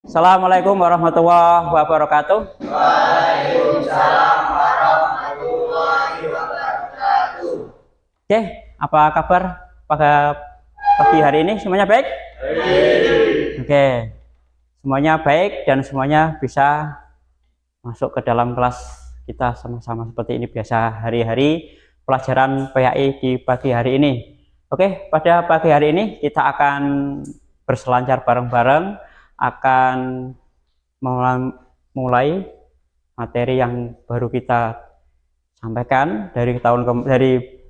Assalamualaikum warahmatullahi wabarakatuh. Waalaikumsalam warahmatullahi wabarakatuh. Oke, apa kabar pada pagi hari ini? Semuanya baik? Oke, semuanya baik dan semuanya bisa masuk ke dalam kelas kita sama-sama seperti ini biasa hari-hari pelajaran PAI di pagi hari ini. Oke, pada pagi hari ini kita akan berselancar bareng-bareng, akan mulai materi yang baru kita sampaikan dari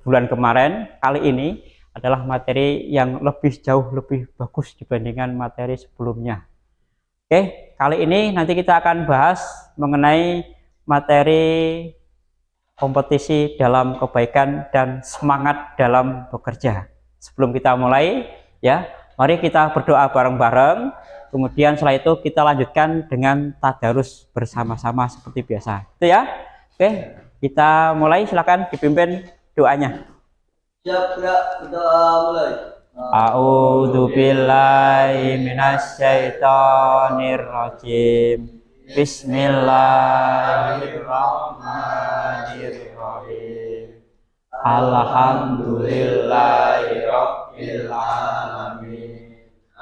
bulan kemarin. Kali ini adalah materi yang jauh lebih bagus dibandingkan materi sebelumnya. Oke, kali ini nanti kita akan bahas mengenai materi kompetisi dalam kebaikan dan semangat dalam bekerja. Sebelum kita mulai, ya, mari kita berdoa bareng-bareng. Kemudian setelah itu kita lanjutkan dengan tadarus bersama-sama seperti biasa. Itu ya. Oke, kita mulai, silakan dipimpin doanya. Siap, kita mulai. A'udzu billahi minasyaitonir rajim. Bismillahirrahmanirrahim. Alhamdulillahirabbil alamin.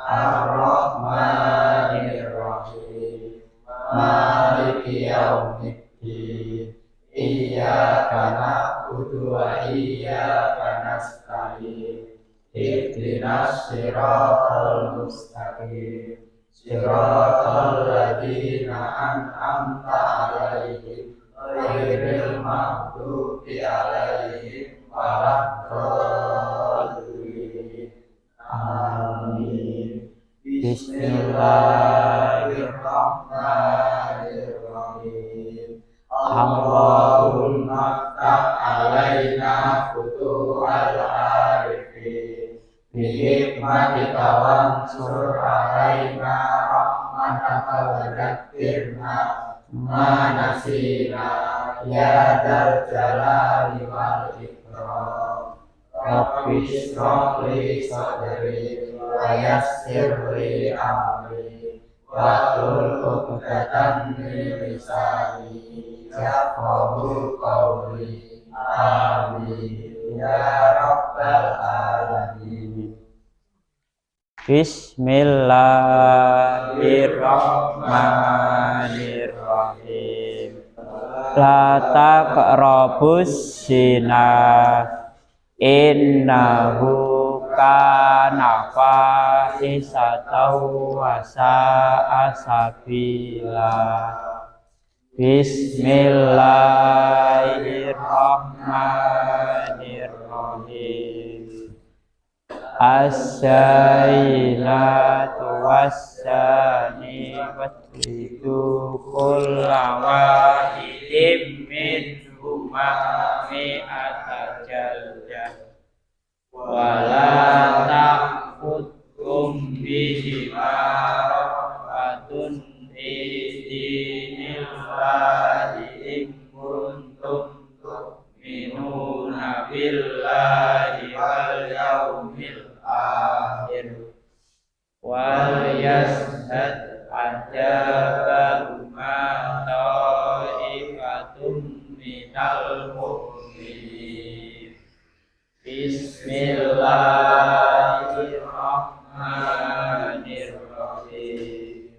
Ar-Rahmanir-Rahim. Maliki yaumiddin. Iyyaka na'budu wa iyyaka nasta'in. Ihdinas siratal mustaqim. Siratal ladzina an'amta 'alaihim ghairil maghdubi 'alaihim waladdallin. Amin. Bismillahirrahmanirrahim. Allahumma ftah 'alaina futuhal arifin bihikmatika wansur 'alaina rahmataka wa dzakirna ma nasina ya dzal jalali wal ikram. Rabbi shrah li sadri wa yassir li amri wahlul 'uqdatam min lisani yafqahu qawli. Amin ya rabbal alamin. Bismillahirrahmanirrahim. La taqrabus zina innahu kana fahisatan wa sa'a sabila. Bismillahirrahmanirrahim. As-sayyinatu was-sani wasridu kulla wahidin minhuma mi'ata jaldah wala ta'khudhukum bihima rafatun fi dinillahi in kuntum tu'minuna billahi wal yaumil akhir wal yashhad adabahuma ta'ifatum minal mu'minin. Bismillahirrahmanirrahim.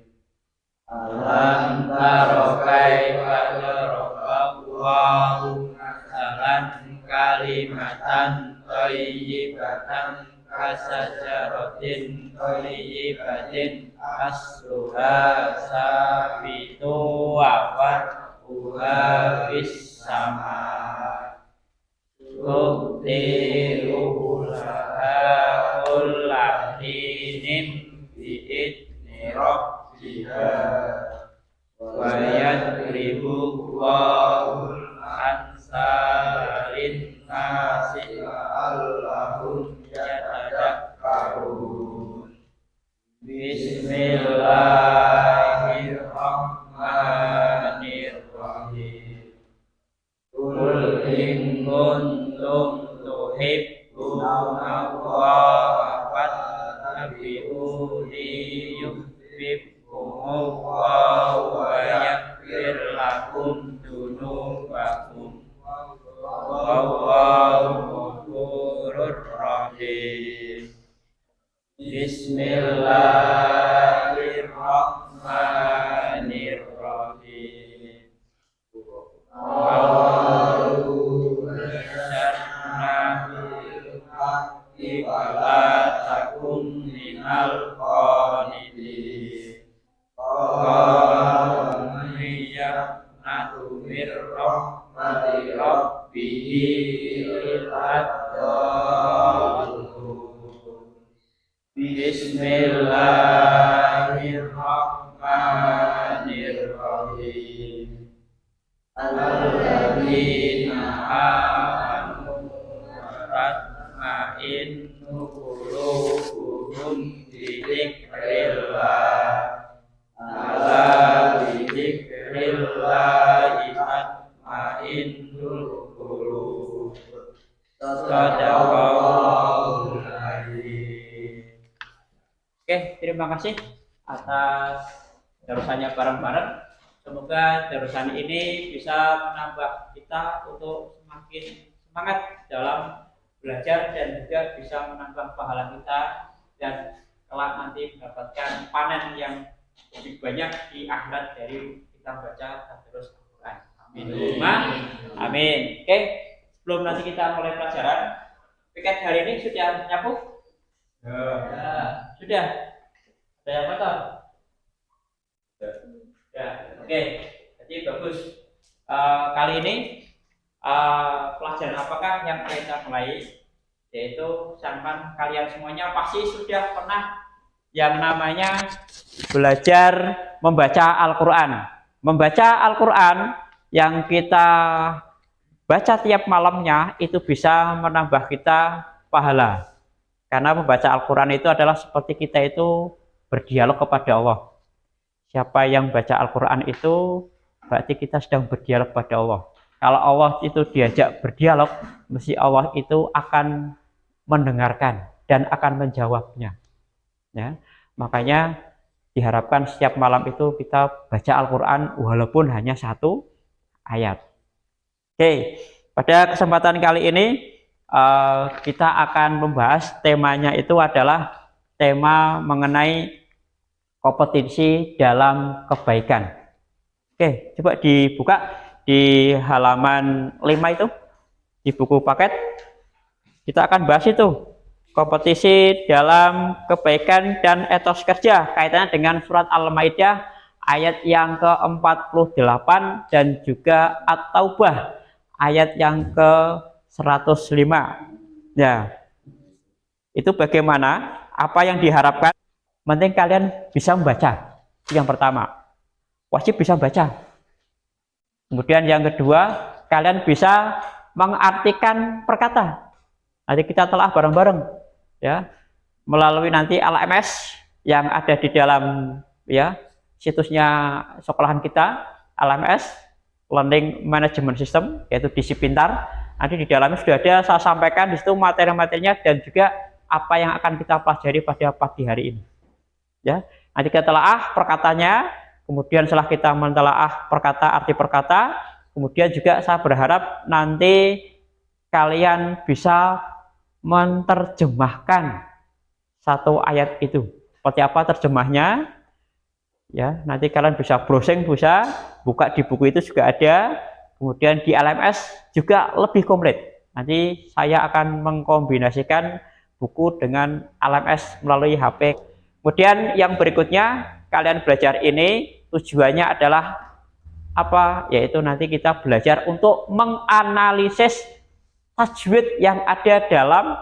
Alam taro kaifa daraballahu masalan kalimatan thayyibatan kasajaratin thayyibatin asluha sabitu wa far'uha fis sama. Tu'tiruha kullahinin bi'idni rabbiha wa yadribu Allahul amsala linnasi la'allahum yatadakkarun. Bismillahirrahmanirrahim. Qul in kuntum tuhibbuna Allaha fattabi'uni Bismillahirrahmanirrahim. Wala takum minal qanitin. Natu mir rahmati rabbihi Bismillahirrahmanirrahim. Alladzina amanu wa tatma'innu qulubuhum bi dzikrillah. Ala bi dzikrillah tatma'innul qulub. Sadaqallahul azim. Oke, terima kasih atas darusannya bareng-bareng. Semoga darusan ini bisa menambah kita untuk semakin semangat dalam belajar dan juga bisa menambah pahala kita dan kelak nanti mendapatkan panen yang lebih banyak di akhirat dari kita baca terus Al-Quran. Amin. Amin. Oke, sebelum nanti kita mulai pelajaran, piket hari ini sudah nyapu? Sudah. Ada yang kotor? Ya, oke. Jadi bagus. Kali ini pelajaran apakah yang kita mulai? Yaitu sampai kalian semuanya pasti sudah pernah yang namanya belajar membaca Al-Quran. Membaca Al-Quran yang kita baca tiap malamnya itu bisa menambah kita pahala. Karena membaca Al-Quran itu adalah seperti kita itu berdialog kepada Allah. Siapa yang baca Al-Quran itu berarti kita sedang berdialog pada Allah. Kalau Allah itu diajak berdialog, mesti Allah itu akan mendengarkan dan akan menjawabnya. Ya, makanya diharapkan setiap malam itu kita baca Al-Quran walaupun hanya satu ayat. Oke, pada kesempatan kali ini kita akan membahas temanya itu adalah tema mengenai kompetensi dalam kebaikan. Oke, coba dibuka di halaman 5 itu, di buku paket. Kita akan bahas itu, kompetisi dalam kebaikan dan etos kerja, kaitannya dengan surat Al-Maidah ayat yang ke-48 dan juga At-Taubah ayat yang ke-105. Ya, itu bagaimana, apa yang diharapkan. Penting kalian bisa membaca. Yang pertama, wajib bisa baca. Kemudian yang kedua, kalian bisa mengartikan perkata. Nanti kita telah bareng-bareng, ya, melalui nanti LMS yang ada di dalam ya situsnya sekolahan kita, LMS Learning Management System, yaitu Disi Pintar. Nanti di dalamnya sudah ada saya sampaikan di situ materi-materinya dan juga apa yang akan kita pelajari pada pagi hari ini. Ya, nanti kita telaah perkatanya, kemudian setelah kita mentelaah perkata, arti perkata, kemudian juga saya berharap nanti kalian bisa menerjemahkan satu ayat itu. Seperti apa terjemahnya? Ya, nanti kalian bisa browsing, bisa buka di buku itu juga ada. Kemudian di LMS juga lebih komplit. Nanti saya akan mengkombinasikan buku dengan LMS melalui HP. Kemudian yang berikutnya, kalian belajar ini tujuannya adalah apa? Yaitu nanti kita belajar untuk menganalisis tajwid yang ada dalam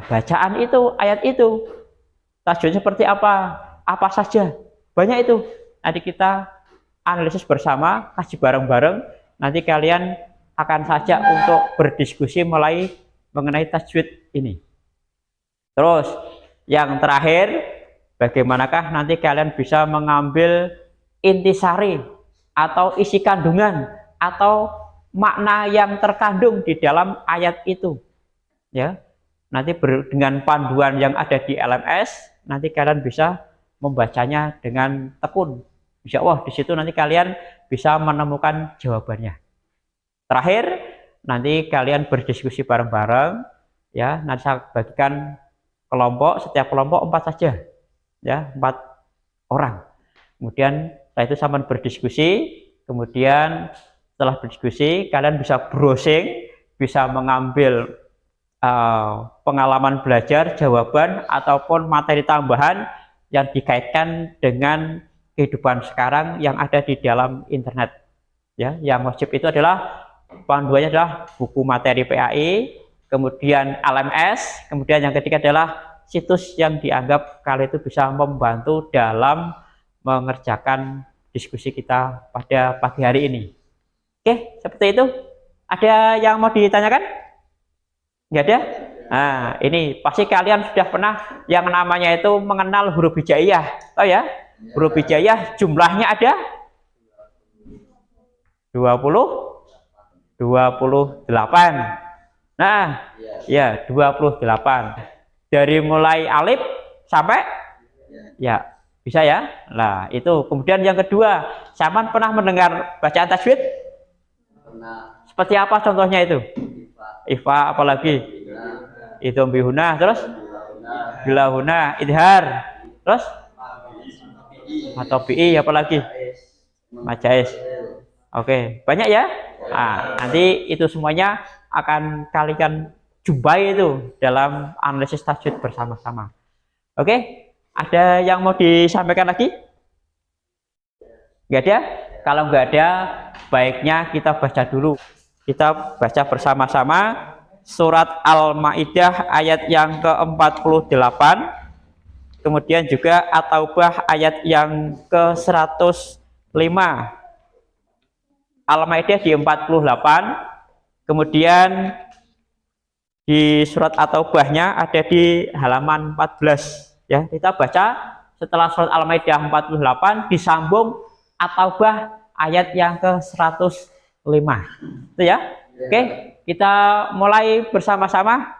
bacaan itu, ayat itu. Tajwid seperti apa? Apa saja? Banyak itu. Nanti kita analisis bersama, kaji bareng-bareng. Nanti kalian akan saja untuk berdiskusi mengenai tajwid ini. Terus yang terakhir, bagaimanakah nanti kalian bisa mengambil intisari atau isi kandungan atau makna yang terkandung di dalam ayat itu. Ya, nanti dengan panduan yang ada di LMS, nanti kalian bisa membacanya dengan tekun. Insya Allah di situ nanti kalian bisa menemukan jawabannya. Terakhir, nanti kalian berdiskusi bareng-bareng. Ya, nanti saya bagikan kelompok, setiap kelompok 4 saja, ya 4 orang. Kemudian setelah itu sampean berdiskusi, kemudian setelah berdiskusi kalian bisa browsing, bisa mengambil pengalaman belajar, jawaban ataupun materi tambahan yang dikaitkan dengan kehidupan sekarang yang ada di dalam internet. Ya, yang wajib itu adalah panduannya adalah buku materi PAI, kemudian LMS, kemudian yang ketiga adalah situs yang dianggap kalian itu bisa membantu dalam mengerjakan diskusi kita pada pagi hari ini. Oke, seperti itu. Ada yang mau ditanyakan? Nggak ada? Nah, ini pasti kalian sudah pernah yang namanya itu mengenal huruf hijaiyah. Tahu ya? Huruf hijaiyah jumlahnya ada 28. Nah, ya 28. Dari mulai alif sampai ya bisa ya. Nah, itu. Kemudian yang kedua, Saman pernah mendengar bacaan tajwid? Seperti apa contohnya itu? Ifa apalagi? Itu bihuna, terus bilahuna, idhar, terus atau bi apalagi? Majais. Oke, banyak ya. Nah, nanti itu semuanya akan kalian jumpai itu dalam analisis tajwid bersama-sama. Oke, ada yang mau disampaikan lagi? Nggak ada? Kalau nggak ada, baiknya kita baca dulu. Kita baca bersama-sama surat Al-Maidah ayat yang ke-48, kemudian juga At-Taubah ayat yang ke-105. Al-Maidah di 48, kemudian di surat At-Taubahnya ada di halaman 14. Ya, kita baca setelah surat Al-Maidah 48 disambung At-Taubah ayat yang ke-105. Itu ya. Oke, kita mulai bersama-sama.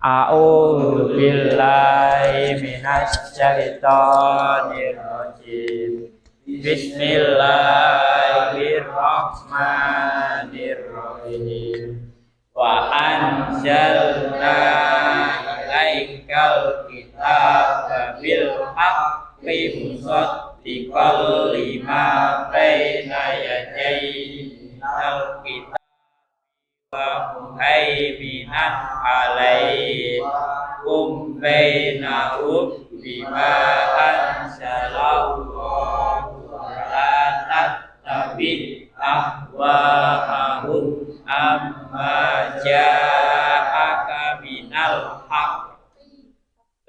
A'udzu billahi minasy syaithanir rajim. Bismillahirrahmanirrahim. Wa anzalna ilaikal kitaba bil haqqi musaddiqal lima baina yadayhi minal kitab wa muhaiminan alaihi kum bainahum bima anzalallahu la tattabi ahwa'ahum amma ja'aka minal haqq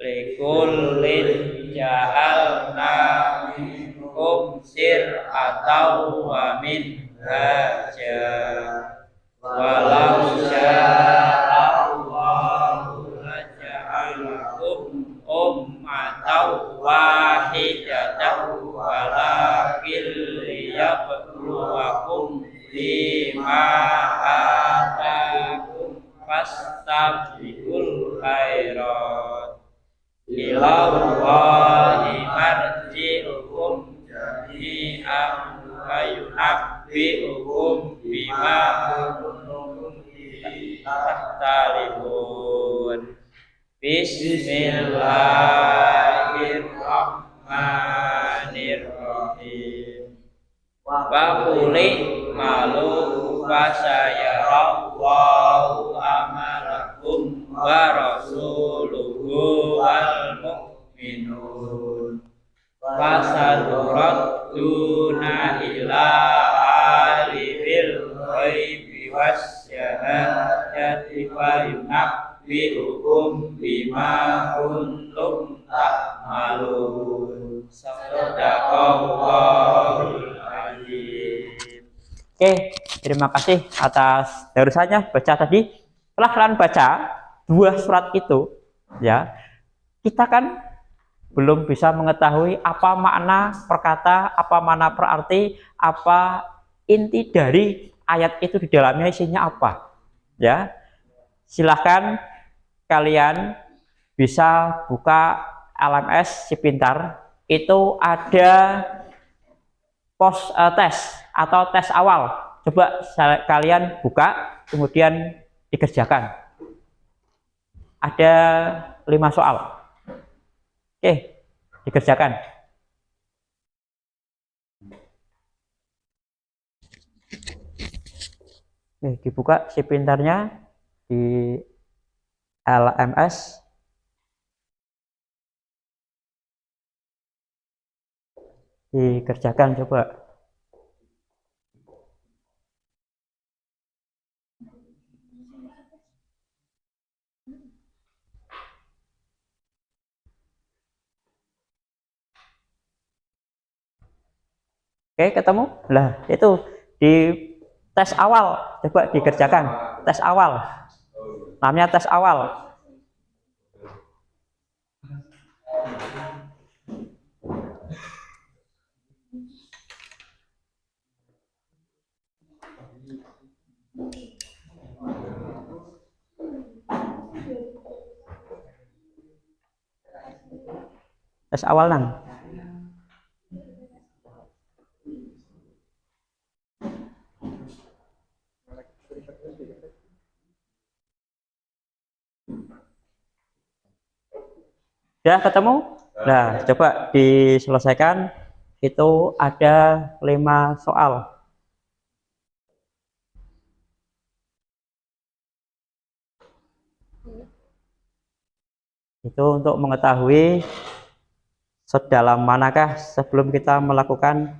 likullin ja'alna minkum sir'atan wa minhaja walau sya'allahu laja'alakum ummatan wahidatan walakin liyabluwakum lima atakum fastabiqul khairat ilallahi marji'ukum jami'an wa yunabbi'ukum bima kuntum tahtalifun. Bismillahirrahmanirrahim. Wa quli malu fasayarallahu amalakum wa rasuluhu wal mu'minun fasaduradduna ila alimil ghaibi wasyahadati fa yunabbi'ukum bima kuntum ta'malun. Sadaqallahul azim. Oke, terima kasih atas darusannya baca tadi. Setelah kalian baca dua surat itu, ya, kita kan belum bisa mengetahui apa makna perkata, apa makna perarti, apa inti dari ayat itu di dalamnya isinya apa. Ya, silahkan kalian bisa buka LMS Si Pintar, itu ada post tes atau tes awal. Coba kalian buka, kemudian dikerjakan. ada 5 soal. Oke, dikerjakan. Oke, dibuka si pintarnya di LMS. Dikerjakan coba. Oke, ketemu? Lah, itu di tes awal. Coba dikerjakan. Tes awal. Namanya tes awal. Tes awal nang. Ya, ketemu? Nah, coba diselesaikan. Itu ada 5 soal. Itu untuk mengetahui sedalam manakah sebelum kita melakukan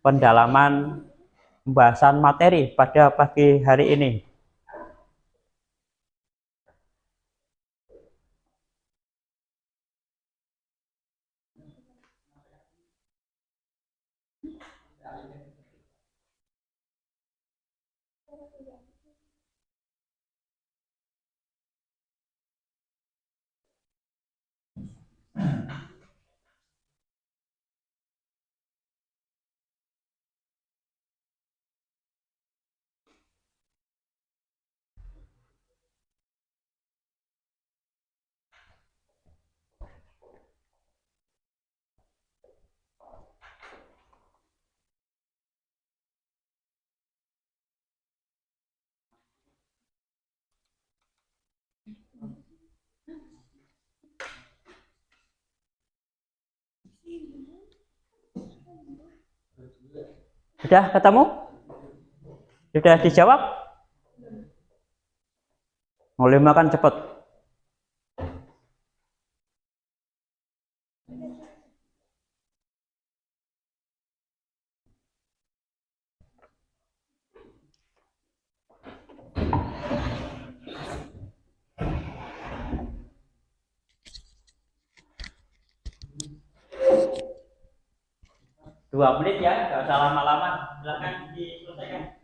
pendalaman pembahasan materi pada pagi hari ini. Sudah ketemu? Sudah dijawab? Mau 5 kan cepet. Dua menit ya, nggak usah lama-lama. Silakan diselesaikan.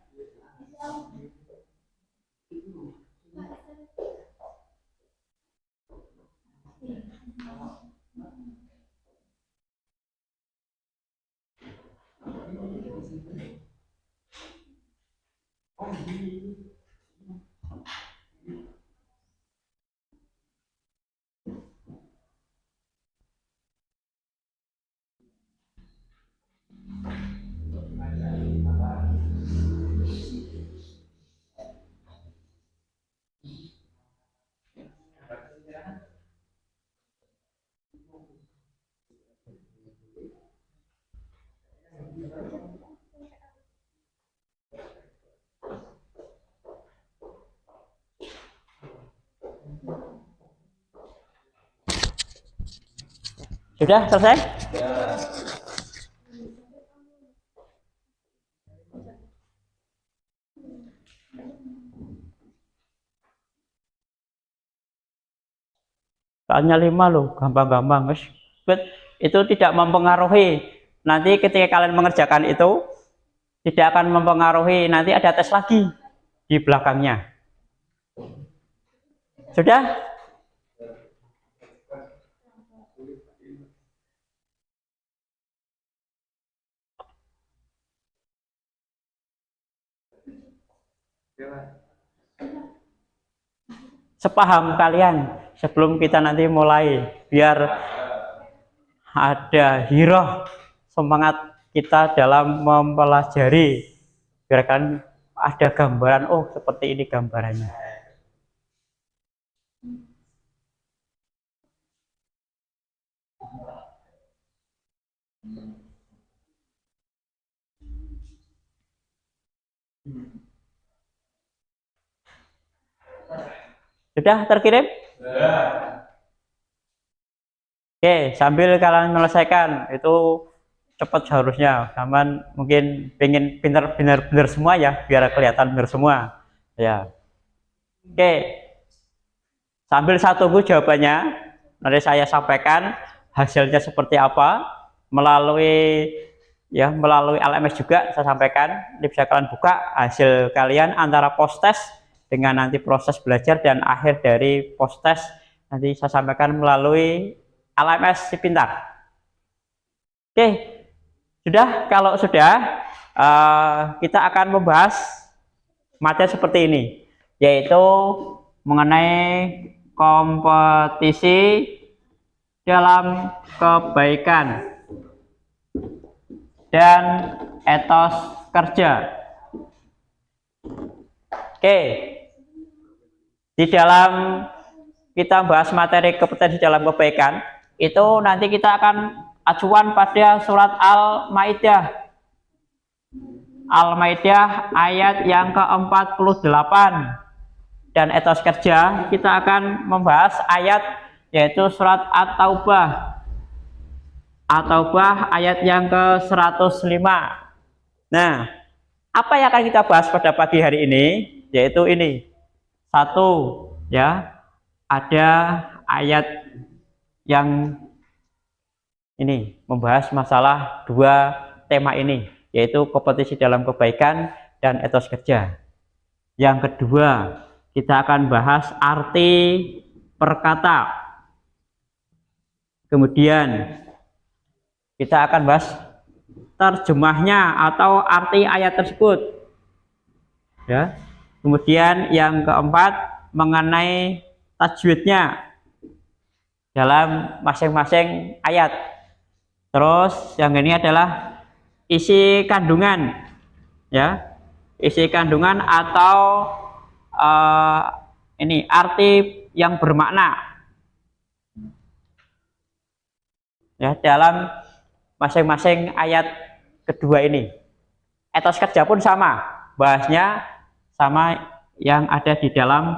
Sudah selesai? Soalnya 5 loh, gampang-gampang. Itu tidak mempengaruhi. Nanti ketika kalian mengerjakan itu, tidak akan mempengaruhi. Nanti ada tes lagi di belakangnya. Sudah? Sepaham kalian sebelum kita nanti mulai, biar ada hiroh semangat kita dalam mempelajari, biar kan ada gambaran, oh seperti ini gambarannya. Sudah terkirim? Oke, sambil kalian menyelesaikan itu cepat seharusnya. Kamu mungkin pengen benar semua ya, biar kelihatan benar semua. Ya. Oke. Sambil saya tunggu jawabannya, nanti saya sampaikan hasilnya seperti apa melalui LMS juga saya sampaikan. Ini bisa kalian buka hasil kalian antara post test dengan nanti proses belajar dan akhir dari post test nanti saya sampaikan melalui LMS Si Pintar. Oke, sudah. Kalau sudah, kita akan membahas materi seperti ini, yaitu mengenai kompetisi dalam kebaikan dan etos kerja. Oke, di dalam kita bahas materi kompetensi dalam kebaikan itu nanti kita akan acuan pada surat Al-Maidah ayat yang ke-48, dan etos kerja kita akan membahas ayat yaitu surat At-Taubah ayat yang ke-105. Nah, apa yang akan kita bahas pada pagi hari ini yaitu ini. Satu, ya, ada ayat yang ini membahas masalah dua tema ini, yaitu kompetisi dalam kebaikan dan etos kerja. Yang kedua, kita akan bahas arti perkata. Kemudian kita akan bahas terjemahnya atau arti ayat tersebut. Ya. Kemudian yang keempat mengenai tajwidnya dalam masing-masing ayat. Terus yang ini adalah isi kandungan, ya, isi kandungan atau ini arti yang bermakna, ya, dalam masing-masing ayat kedua ini. Etos kerja pun sama, bahasnya sama yang ada di dalam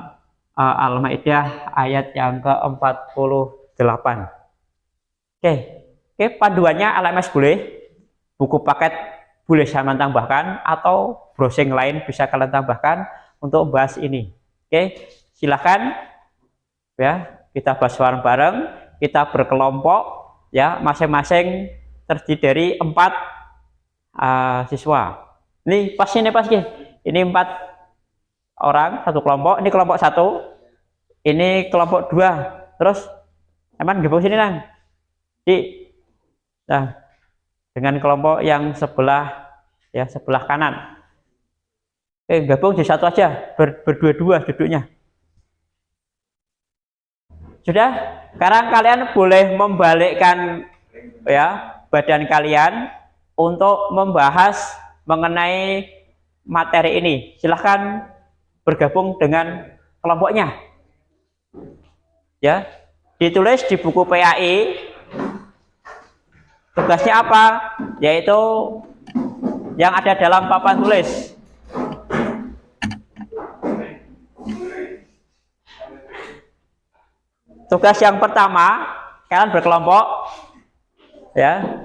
Al-Maidah ayat yang ke-48. Oke, panduannya LMS boleh, buku paket boleh saya tambahkan, atau browsing lain bisa kalian tambahkan untuk membahas ini. Oke, silahkan ya, kita bahas bareng-bareng, kita berkelompok, ya, masing-masing terdiri dari 4 siswa. Ini pas ini. Ini 4 orang satu kelompok, ini kelompok 1, ini kelompok 2. Terus emang gabung sini nang. Nah, dengan kelompok yang sebelah, ya, sebelah kanan. Gabung di satu aja, berdua-dua duduknya. Sudah? Sekarang kalian boleh membalikkan, ya, badan kalian untuk membahas mengenai materi ini. Silahkan bergabung dengan kelompoknya, ya, ditulis di buku PAI. Tugasnya apa? Yaitu yang ada dalam papan tulis. Tugas yang pertama, kalian berkelompok, ya,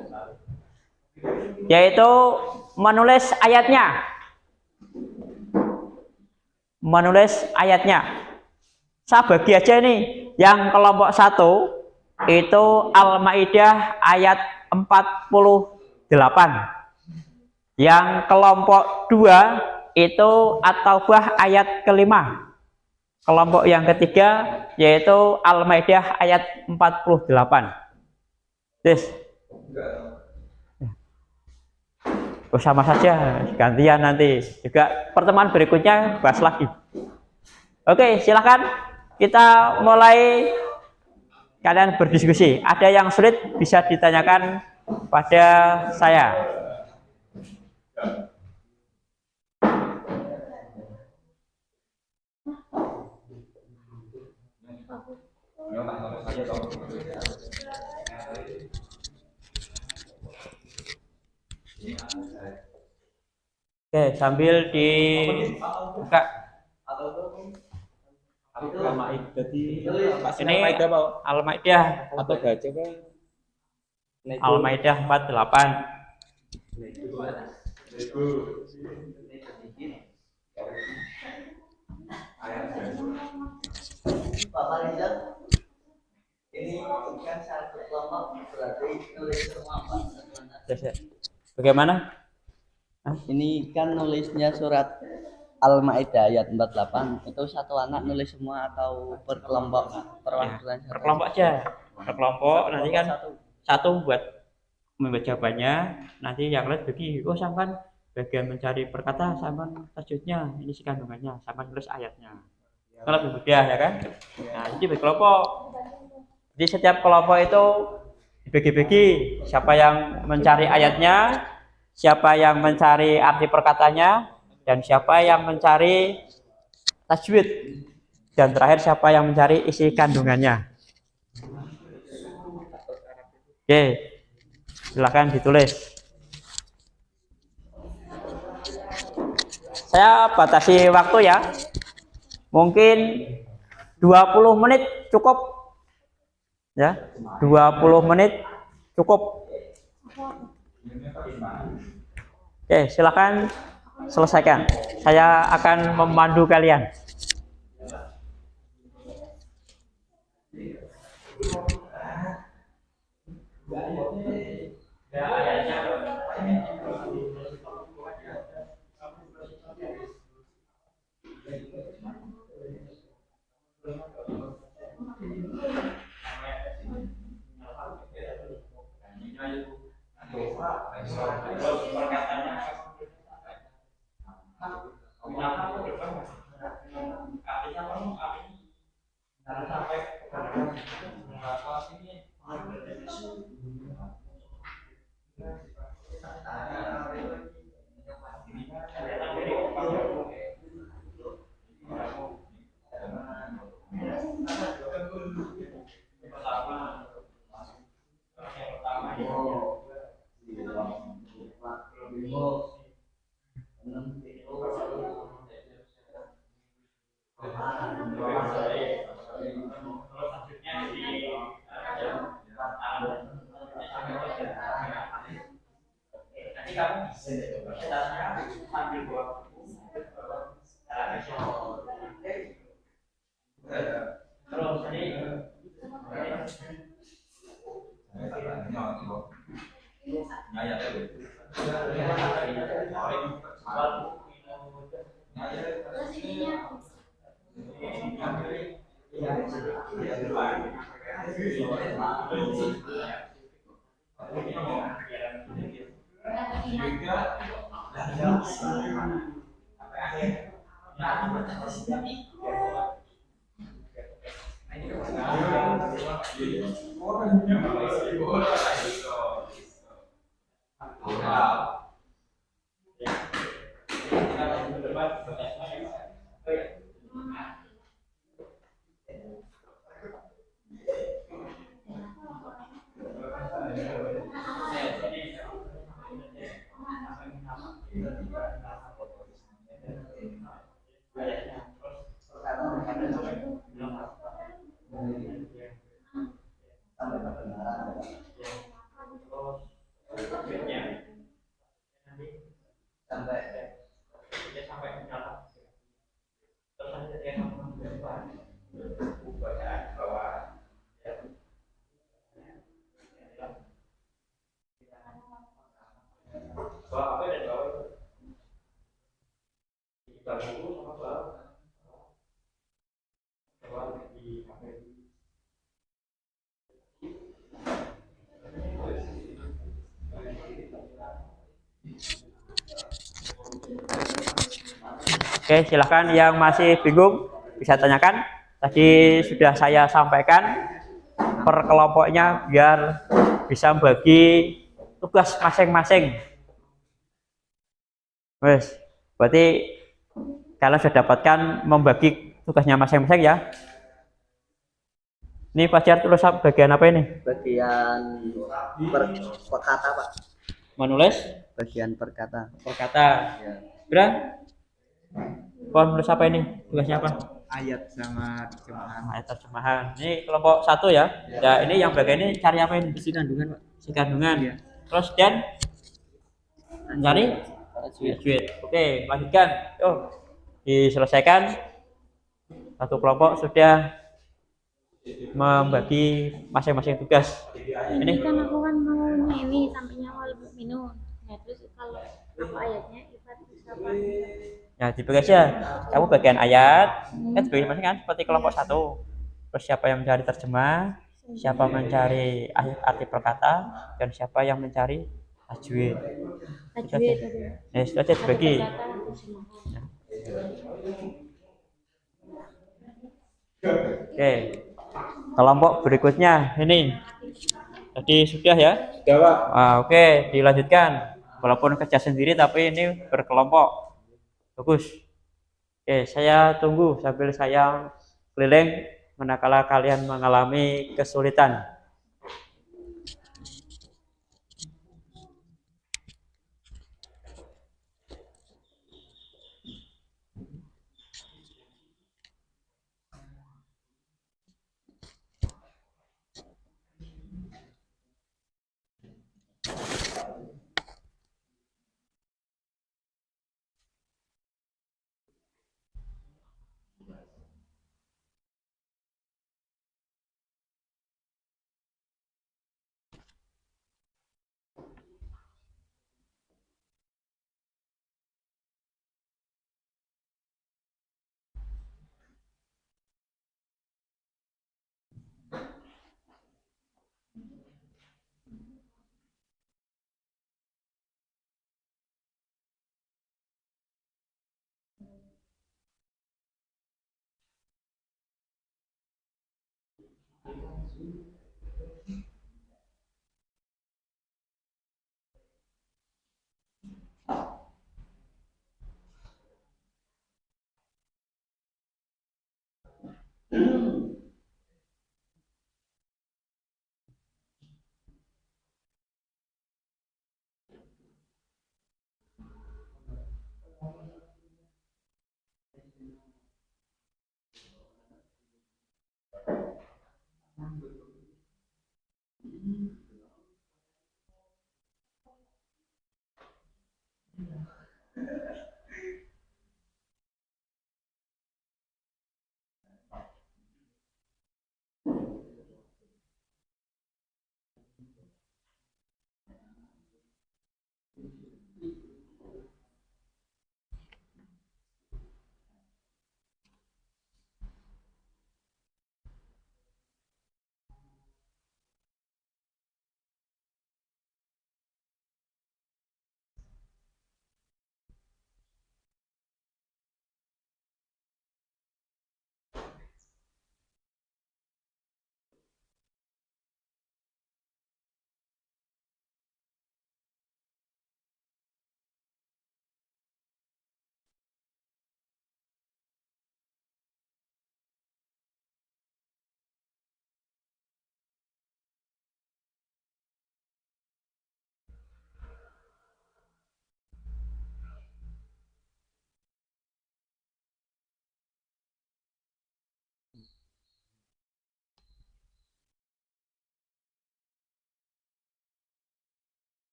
yaitu menulis ayatnya. Saya bagi aja nih, yang kelompok 1 itu Al-Maidah ayat 48. Yang kelompok 2 itu At-Taubah ayat ke-5. Kelompok yang ketiga yaitu Al-Maidah ayat 48. Yes. Sama saja, gantian nanti juga pertemuan berikutnya bahas lagi. Oke, silahkan kita mulai, kalian berdiskusi. Ada yang sulit bisa ditanyakan pada saya. Oke, sambil dibuka. Ini Al-Maidah atau baca kan? Al-Maidah 48. Bapak Rizal, ini kan satu kelompok berarti nulis semua Pak. Bagaimana? Ini kan nulisnya surat Al-Maidah ayat 48 itu satu anak nulis semua atau per kelompok perwakilan Per kelompok aja. Per kelompok nanti kan satu buat membaca jawabannya, nanti yang lain bagi. Oh, sampan bagian mencari perkata, sampan tajwidnya, ini si kandungannya, sampan nulis ayatnya. Itu lebih mudah ya kan? Nah, jadi bagi kelompok. Jadi setiap kelompok itu dibagi-bagi. Siapa yang mencari ayatnya, siapa yang mencari arti perkatanya, dan siapa yang mencari tajwid, dan terakhir siapa yang mencari isi kandungannya. Oke, silakan ditulis. Saya batasi waktu ya, mungkin 20 menit cukup ya, 20 menit cukup. Oke, silakan selesaikan. Saya akan memandu kalian. Oke, silahkan yang masih bingung bisa tanyakan. Tadi sudah saya sampaikan per kelompoknya biar bisa bagi tugas masing-masing. Wes, berarti kalian sudah dapatkan membagi tugasnya masing-masing ya. Ini Fajar tulis bagian apa ini? Bagian perkata Pak. Menulis Bagian perkata. perkata. Ya. Bra, pohon menulis apa ini? Tugasnya apa? Ayat sama terjemahan. Ayat terjemahan. Ini kelompok satu ya. Ya, ini yang bagian ini cari apa ini? Isi kandungan, Pak. Isi kandungan. Iya. Terus dan mencari Tajwid. tajwid. Oke, lanjutkan. Oh, diselesaikan. Satu kelompok sudah membagi masing-masing tugas. Ini Ini kan aku kan maunya ini sampainya awal minum. Nah terus kalau apa ayatnya Ifat bisa apa? ya dibagi aja. Kamu bagian ayat, kan dibagi masing kan seperti kelompok satu. Terus siapa yang mencari terjemah, siapa mencari arti perkata, dan siapa yang mencari tajwid. Tajwid Itu itu. aja. Ya, itu aja dibagi. Kata terjemahan. Oke. Kelompok berikutnya ini. Tadi sudah ya? Sudah, Pak. Oke, dilanjutkan. Walaupun kerja sendiri tapi ini berkelompok. Bagus. Oke, saya tunggu sambil saya keliling manakala kalian mengalami kesulitan.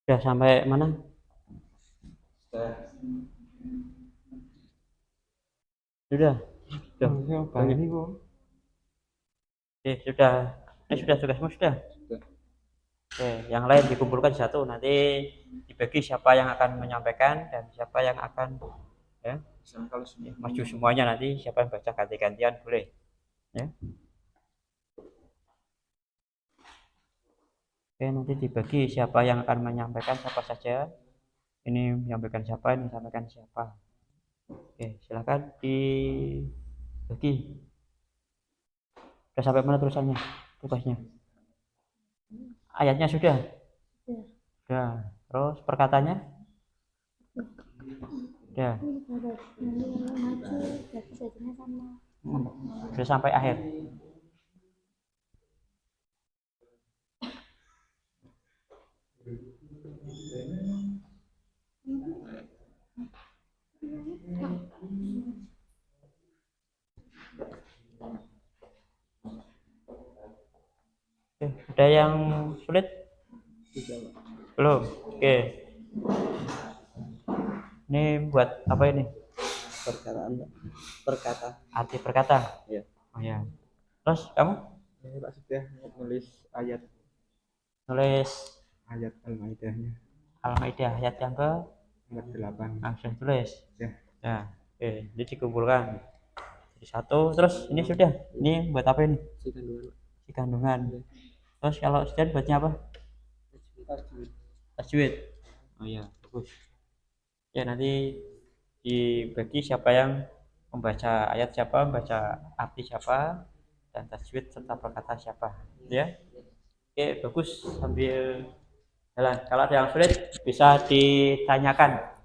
Sudah sampai mana? Sudah. Sudah. Oke, sudah. Sudah tugasmu sudah. Oke, yang lain dikumpulkan satu, nanti dibagi siapa yang akan menyampaikan dan siapa yang akan ya, maju semuanya, nanti siapa yang baca ganti-gantian boleh ya. Oke, nanti dibagi siapa yang akan menyampaikan, siapa saja. Ini menyampaikan siapa, ini menyampaikan siapa. Oke, silakan dibagi. Sudah sampai mana tulisannya, tugasnya? Ayatnya sudah? Sudah. Terus perkataannya? Sudah. Sudah sampai akhir. Oke, ada yang sulit? Belum. Oke. Ini buat apa ini? Perkataan, perkata. Arti perkata. Iya. Oh ya. Terus kamu Ini Pak sudah nulis ayat nulis Al-Maidahnya Al-Maidah ayat yang ke 48. sudah tulis. Ya. Ya. Oke, ini dikumpulkan jadi satu. Terus ini sudah. Ini buat apa ini? Si kandungan. Terus kalau sekian buatnya apa? Tajwid. Oh ya, bagus. Ya, nanti dibagi siapa yang membaca ayat siapa, membaca arti siapa, dan tajwid serta perkata siapa. Ya. Oke, bagus. Sambil jalan. Kalau ada yang sulit bisa ditanyakan.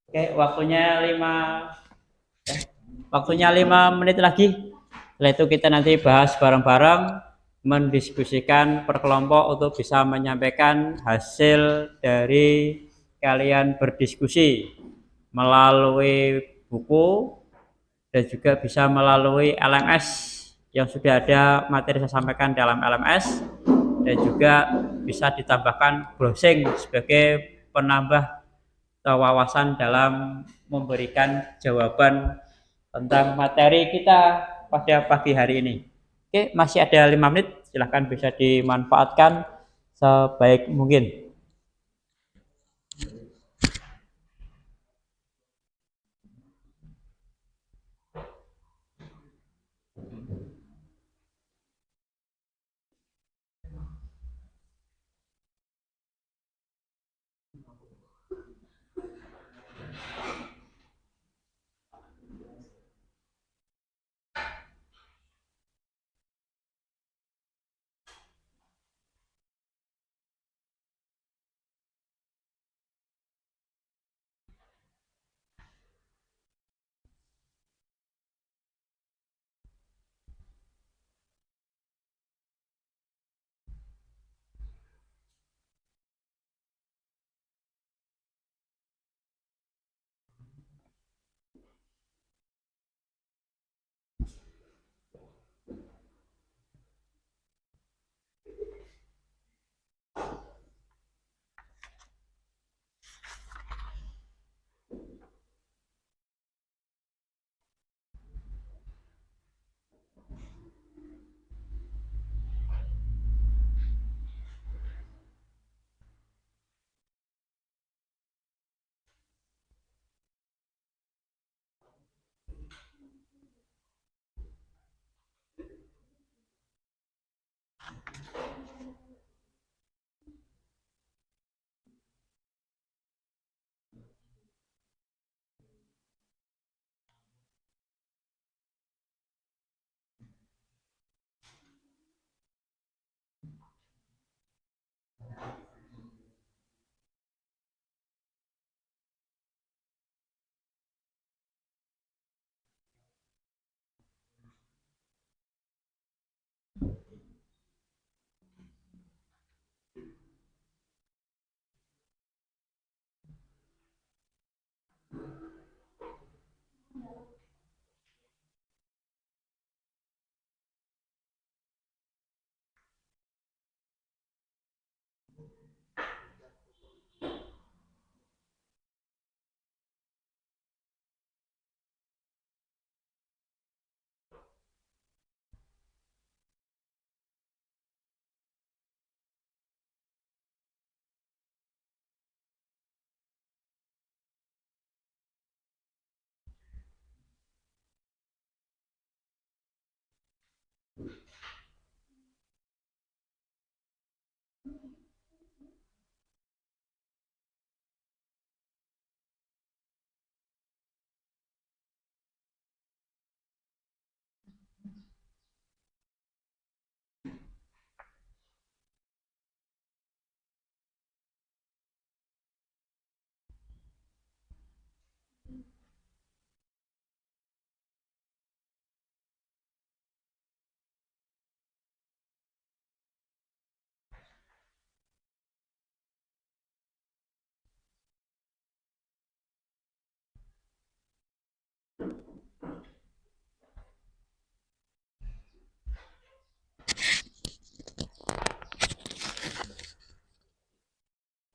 Oke, waktunya 5 menit lagi. Setelah itu kita nanti bahas bareng-bareng, mendiskusikan per kelompok untuk bisa menyampaikan hasil dari kalian berdiskusi melalui buku dan juga bisa melalui LMS yang sudah ada materi saya sampaikan dalam LMS, dan juga bisa ditambahkan browsing sebagai penambah wawasan dalam memberikan jawaban tentang materi kita pada pagi hari ini. Oke, masih ada 5 menit, silahkan bisa dimanfaatkan sebaik mungkin.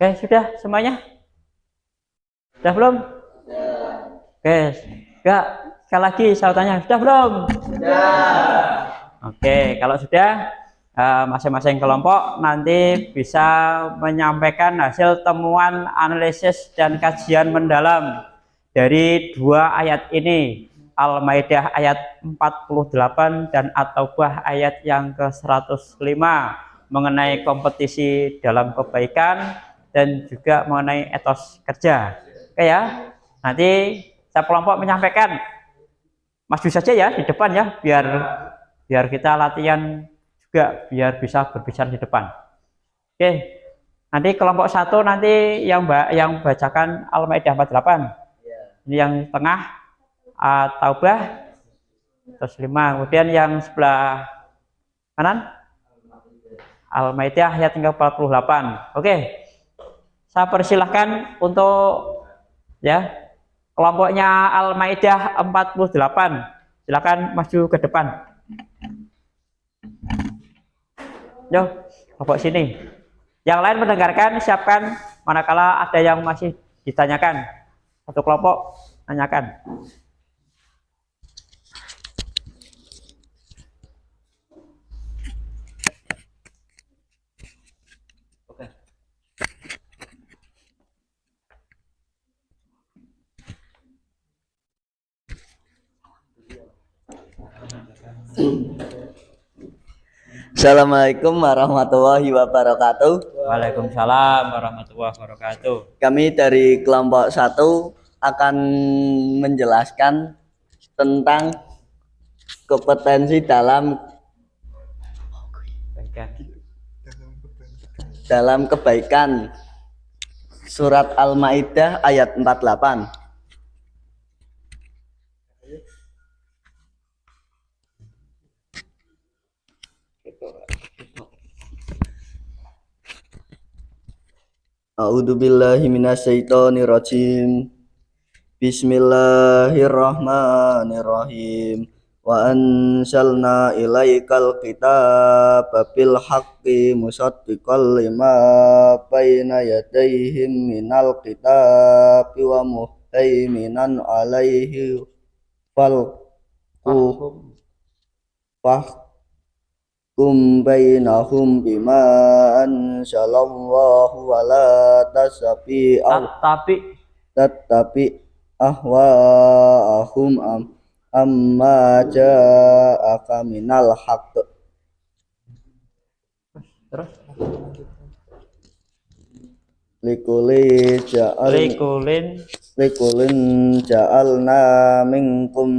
Oke, sudah semuanya? Sudah belum? Oke, enggak, sekali lagi saya tanya, sudah belum? Oke, kalau sudah, masing-masing kelompok nanti bisa menyampaikan hasil temuan analisis dan kajian mendalam dari dua ayat ini, Al-Maidah ayat 48 dan At-Taubah ayat yang ke-105 mengenai kompetisi dalam kebaikan dan juga mengenai etos kerja. Oke ya, nanti setiap kelompok menyampaikan, maju saja ya di depan ya, biar kita latihan juga, biar bisa berbicara di depan. Oke, nanti kelompok satu nanti yang bacakan Al-Maidah 48, ini yang tengah Taubah terus 5, kemudian yang sebelah kanan Al-Maidah ayat 48. Oke, saya persilahkan untuk ya kelompoknya Al-Maidah 48, silakan maju ke depan. Yo, kelompok sini. Yang lain mendengarkan, siapkan manakala ada yang masih ditanyakan. Satu kelompok tanyakan. Assalamualaikum warahmatullahi wabarakatuh. Waalaikumsalam warahmatullahi wabarakatuh. Kami dari kelompok 1 akan menjelaskan tentang kompetensi dalam kebaikan. Surat Al-Maidah ayat 48. A'udzubillahi minasyaitonirrajim. Bismillahirrahmanirrahim. Wa anzalna ilaikal kitaba bil haqqi musaddiqal lima baina yadayhim minal kitabi wa muhaiminan alaihi fahkum bainahum bima anzalallahu wa la tattabi ahwa'ahum amma ja'aka minal haqq. Terus likulin ja'alna minkum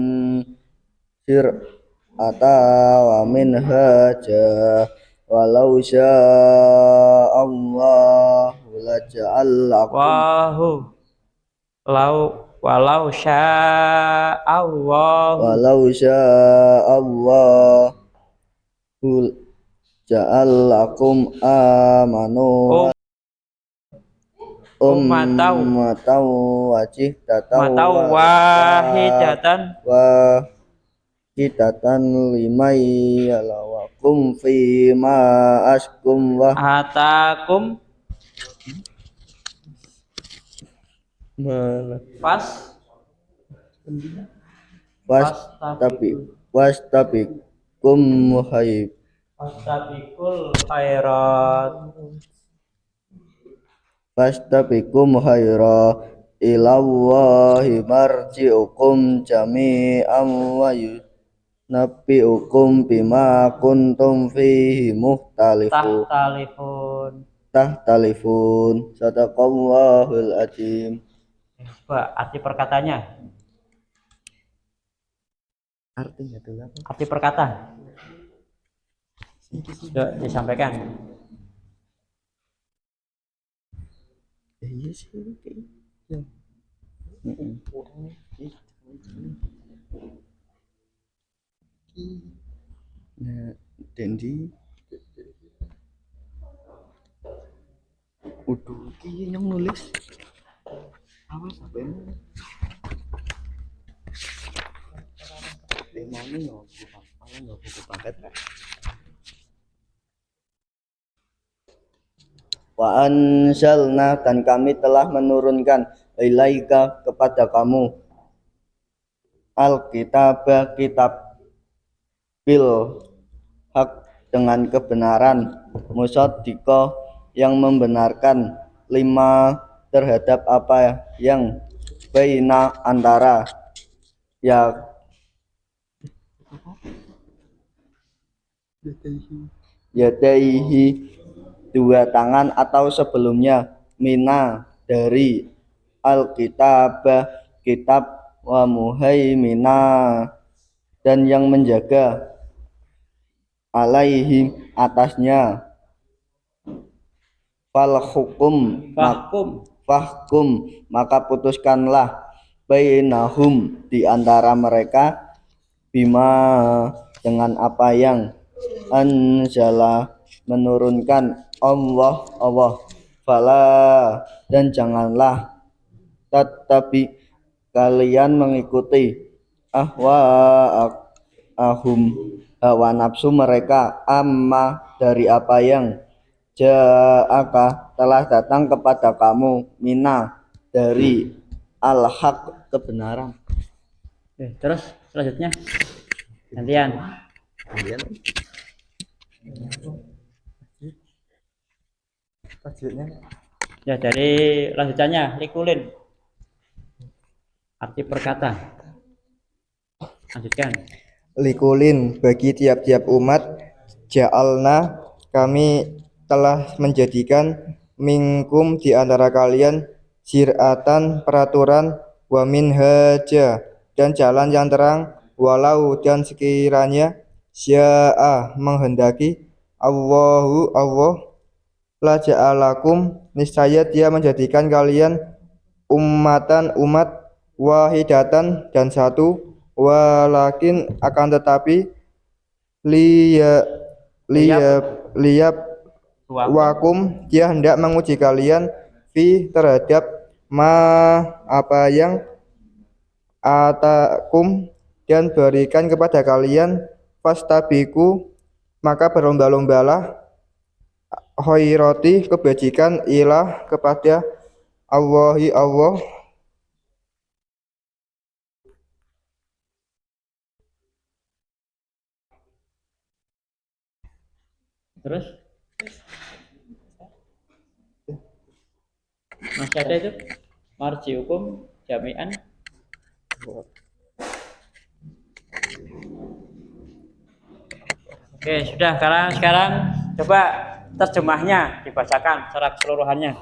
syir'ata wa minhaja walau sya'allahu laja'alakum walau sya'allahu ja'alakum amanu ummatan wahidatan limay yalawakum fima askum wa atakum wastabiqul khairat ilallahi marji'ukum jami'an wa yunabbi'ukum bima kuntum fihi tahtalifun. Sadaqallahul azim. Coba arti perkatanya. Artinya adalah Arti perkata. Sudah disampaikan. Iya sih. Ya. Nah, Dendi udah yang nulis awas apa ini demanya nggak buku paket. Wa anzalna, dan kami telah menurunkan ilaika, kepada kamu, al-kitab, kitab, bil hak, dengan kebenaran, musaddiqo, yang membenarkan, lima, terhadap apa yang baina, antara ya yadaihi, dua tangan atau sebelumnya, mina, dari al-kitab, kitab, wa muhaimina, dan yang menjaga, alaihi, atasnya, fal hukum, fahkum, maka putuskanlah, bainahum, di antara mereka, bima, dengan apa yang anzala, menurunkan, Allah, fala, dan janganlah, tetapi kalian mengikuti, ahum, hawa nafsu mereka, amma, dari apa yang ja'aka, telah datang kepada kamu, mina, dari al-haq, kebenaran. Oke, terus selanjutnya gantian. Tajwidnya Ya, dari lanjutannya likulin arti perkata. Lanjutkan. Likulin, bagi tiap-tiap umat, ja'alna, kami telah menjadikan, minkum, di antara kalian, syir'atan, peraturan, wa minhaja, dan jalan yang terang, walau, dan sekiranya, sya'a, menghendaki, Allah, la ja'alakum, niscaya dia menjadikan kalian ummatan, umat, wahidatan, dan satu, walakin, akan tetapi, liya liyab wakum, dia hendak menguji kalian, fi, terhadap ma, apa yang atakum, dan berikan kepada kalian, fastabiku, maka berlomba-lombalah, khairati, kebajikan, ilah, kepada Allahi, Allah. Terus masih ada itu marji hukum jami'an. Oke, sudah. Sekarang coba terjemahnya dibacakan secara keseluruhannya.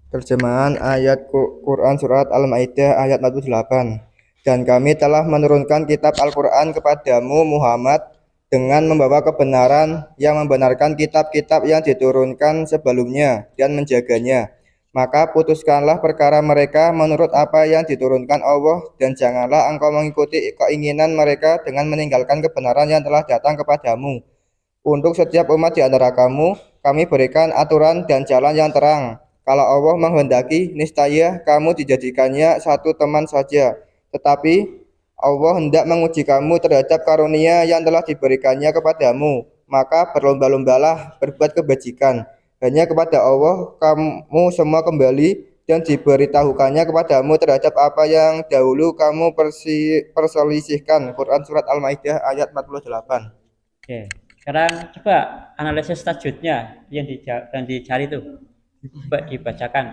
Terjemahan ayat Quran surat Al-Maidah ayat 48. Dan kami telah menurunkan kitab Al-Quran kepadamu Muhammad dengan membawa kebenaran yang membenarkan kitab-kitab yang diturunkan sebelumnya dan menjaganya. Maka putuskanlah perkara mereka menurut apa yang diturunkan Allah, dan janganlah engkau mengikuti keinginan mereka dengan meninggalkan kebenaran yang telah datang kepadamu. Untuk setiap umat di antara kamu, kami berikan aturan dan jalan yang terang. Kalau Allah menghendaki, niscaya kamu dijadikannya satu teman saja. Tetapi Allah hendak menguji kamu terhadap karunia yang telah diberikannya kepadamu. Maka berlomba-lombalah berbuat kebajikan. Hanya kepada Allah kamu semua kembali, dan diberitahukannya kepadamu terhadap apa yang dahulu kamu perselisihkan. Quran surat Al-Maidah ayat 48. Oke, sekarang coba analisis tajwidnya yang dicari itu. Coba dibacakan.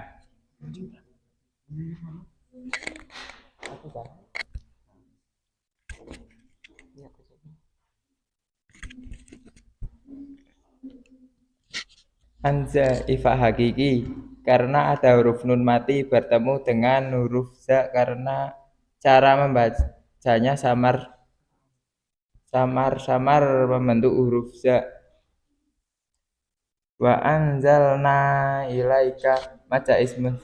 Anza, ifa hakiki, karena ada huruf nun mati bertemu dengan huruf za, karena cara membacanya samar-samar membentuk huruf za. Wa anzalna ilaika, maca ismun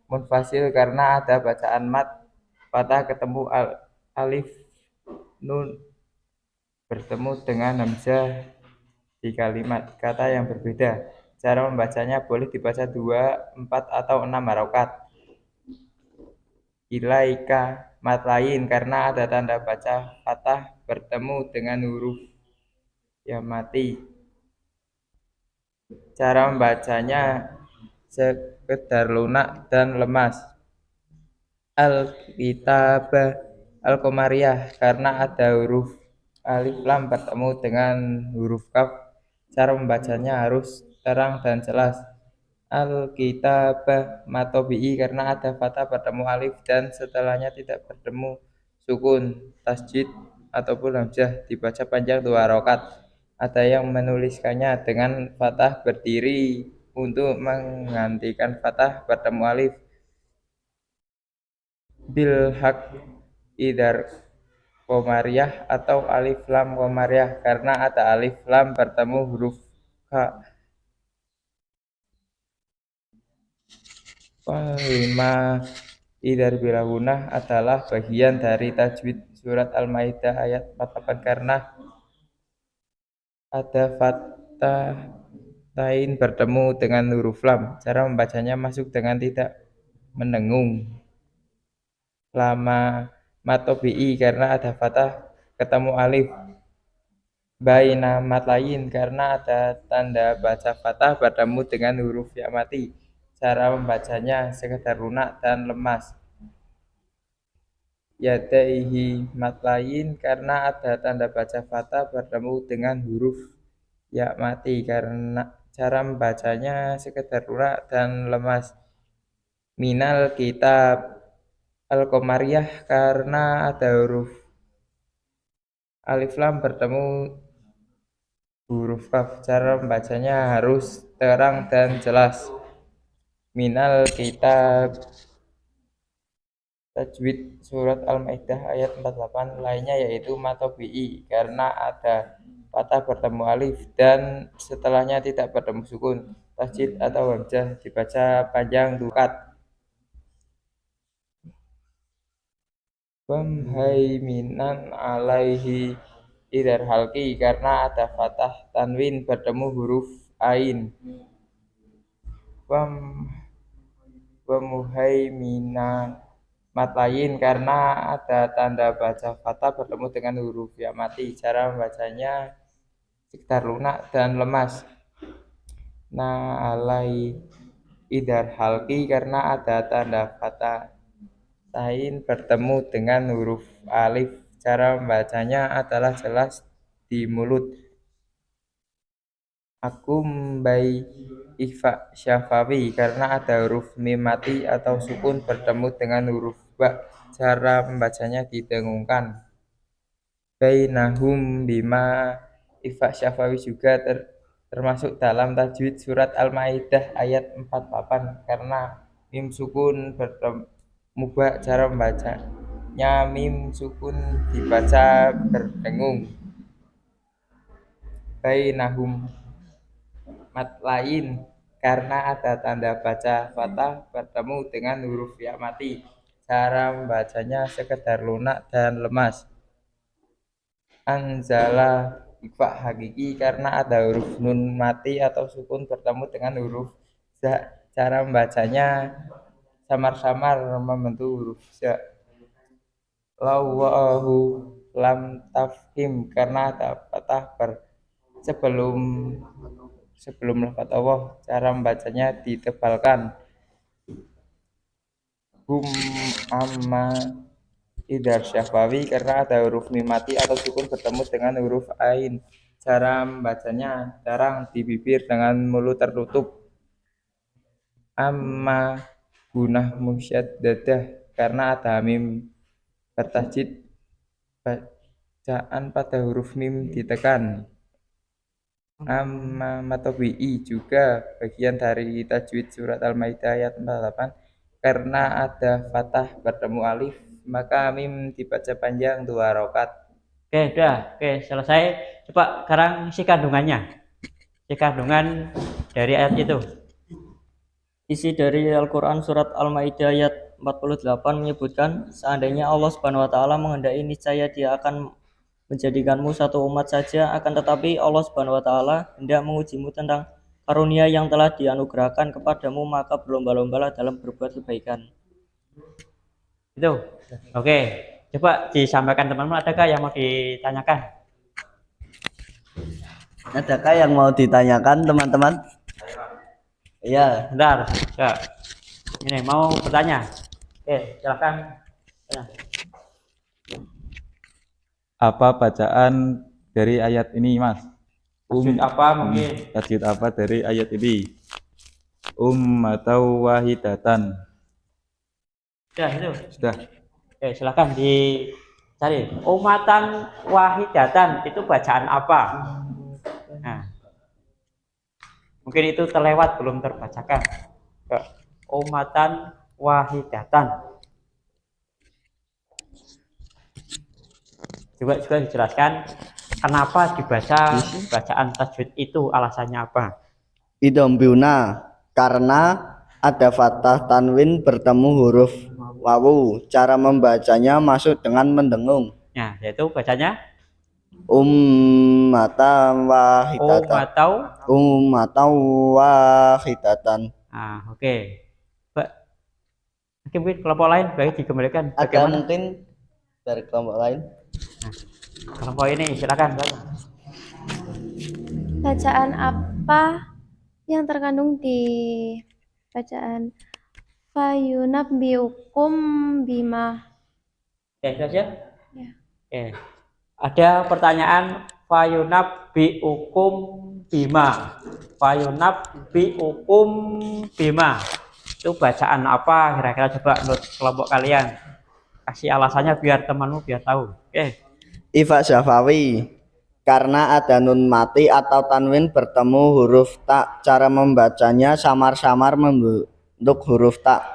munfasil, karena ada bacaan mat patah ketemu alif nun bertemu dengan hamzah di kalimat kata yang berbeda. Cara membacanya boleh dibaca 2, 4, atau 6 harokat. Ilaika, mat lain karena ada tanda baca fathah bertemu dengan huruf ya mati. Cara membacanya sekedar lunak dan lemas. Al-kitab al-qamariyah karena ada huruf alif lam bertemu dengan huruf kaf. Cara membacanya harus terang dan jelas. Al-kitab matobi'i karena ada fathah bertemu alif dan setelahnya tidak bertemu sukun. Tasjid ataupun hamzah dibaca panjang 2 rakaat. Ada yang menuliskannya dengan fathah berdiri untuk menggantikan fathah bertemu alif. Bil haq idar qamariyah atau alif lam qamariyah karena ada alif lam bertemu huruf ka. Lima idar bilahunah adalah bagian dari tajwid surat Al-Maidah ayat 48 karena ada fathah tain bertemu dengan huruf lam. Cara membacanya masuk dengan tidak mendengung. Lama matobi'i karena ada fathah ketemu alif. Baina mat lain karena ada tanda baca fathah bertemu dengan huruf ya mati. Cara membacanya sekedar lunak dan lemas. Yadaihi mat lain karena ada tanda baca fathah bertemu dengan huruf ya mati karena cara membacanya sekedar lunak dan lemas. Minal kitab al-qamariyah karena ada huruf alif lam bertemu huruf kaf. Cara membacanya harus terang dan jelas. Minal kitab tajwid surat Al-Maidah ayat 48 lainnya yaitu matobi'i karena ada fathah bertemu alif dan setelahnya tidak bertemu sukun. Tasjid atau hamzah dibaca panjang 2 rakaat. Wamhaiminan alaihi idar halki karena ada fathah tanwin bertemu huruf ain. Wamuhaimina mat lain karena ada tanda baca fathah bertemu dengan huruf ya mati. Cara membacanya sekedar lunak dan lemas. Na alai idar halki karena ada tanda fathah tain bertemu dengan huruf alif. Cara membacanya adalah jelas di mulut. Akum bai ikhfa syafawi karena ada huruf mim mati atau sukun bertemu dengan huruf ba. Cara membacanya didengungkan. Bainahum bima ikhfa syafawi juga termasuk dalam tajwid surat Al-Maidah ayat 48 karena mim sukun bertemu ba. Cara membacanya mim sukun dibaca berdengung. Bainahum mat lain karena ada tanda baca fathah bertemu dengan huruf ya mati. Cara membacanya sekedar lunak dan lemas. Anzala ikhfa hakiki karena ada huruf nun mati atau sukun bertemu dengan huruf za. Cara membacanya samar-samar membentuk huruf za. Lawahu lam tafhim karena ada fathah sebelum lafaz Allah. Cara membacanya ditebalkan. Hum amma idar syafawi karena ada huruf mim mati atau sukun bertemu dengan huruf ain. Cara membacanya terang di bibir dengan mulut tertutup. Amma gunah musyaddadah karena ada mim bertasjid bacaan pada huruf mim ditekan. Amma matobi'i juga bagian dari tajwid surat Al-Maidah ayat 48 karena ada fathah bertemu alif maka mim dibaca panjang 2 rakaat. Oke, udah. Oke, selesai. Coba sekarang isi kandungannya. Isi kandungan dari ayat itu. Isi dari Al-Quran surat Al-Maidah ayat 48 menyebutkan seandainya Allah Subhanahu wa taala menghendaki niscaya Dia akan menjadikanmu satu umat saja, akan tetapi Allah Subhanahu wa taala hendak mengujimu tentang karunia yang telah dianugerahkan kepadamu, maka berlomba-lombalah dalam berbuat kebaikan. Itu. Oke. Coba disampaikan teman-teman, adakah yang mau ditanyakan? Adakah yang mau ditanyakan teman-teman? Iya. Bentar. Ya. Ini mau bertanya. Oke, silakan. Ya. Apa bacaan dari ayat ini, Mas? Tajwid apa mungkin? Tajwid apa dari ayat ini? Atau wahidatan. Ya, itu. Sudah. Oke, silakan dicari. Umatan wahidatan itu bacaan apa? Nah, mungkin itu terlewat belum terbacakan. Umatan wahidatan. Coba juga dijelaskan kenapa dibaca bacaan tajwid itu, alasannya apa? Idombiuna, karena ada fathah tanwin bertemu huruf wawu. Cara membacanya masuk dengan mendengung. Nah, yaitu bacanya Ummatan wahidatan. Ummatan wahidatan. Nah, oke. Mungkin kelompok lain baik dikembalikan. Ada Bagaimana? mungkin dari kelompok lain? Nah, kelompok ini silakan. Bacaan apa yang terkandung di bacaan fayunabbiukum bima? Oke, sudah siap? Ya. Oke. Ada pertanyaan fayunabbiukum bima. Fayunabbiukum bima. Itu bacaan apa kira-kira, coba menurut kelompok kalian? Kasih alasannya biar temanmu biar tahu. Oke. Ifa Syafawi, karena ada nun mati atau tanwin bertemu huruf tak. Cara membacanya samar-samar membentuk huruf tak.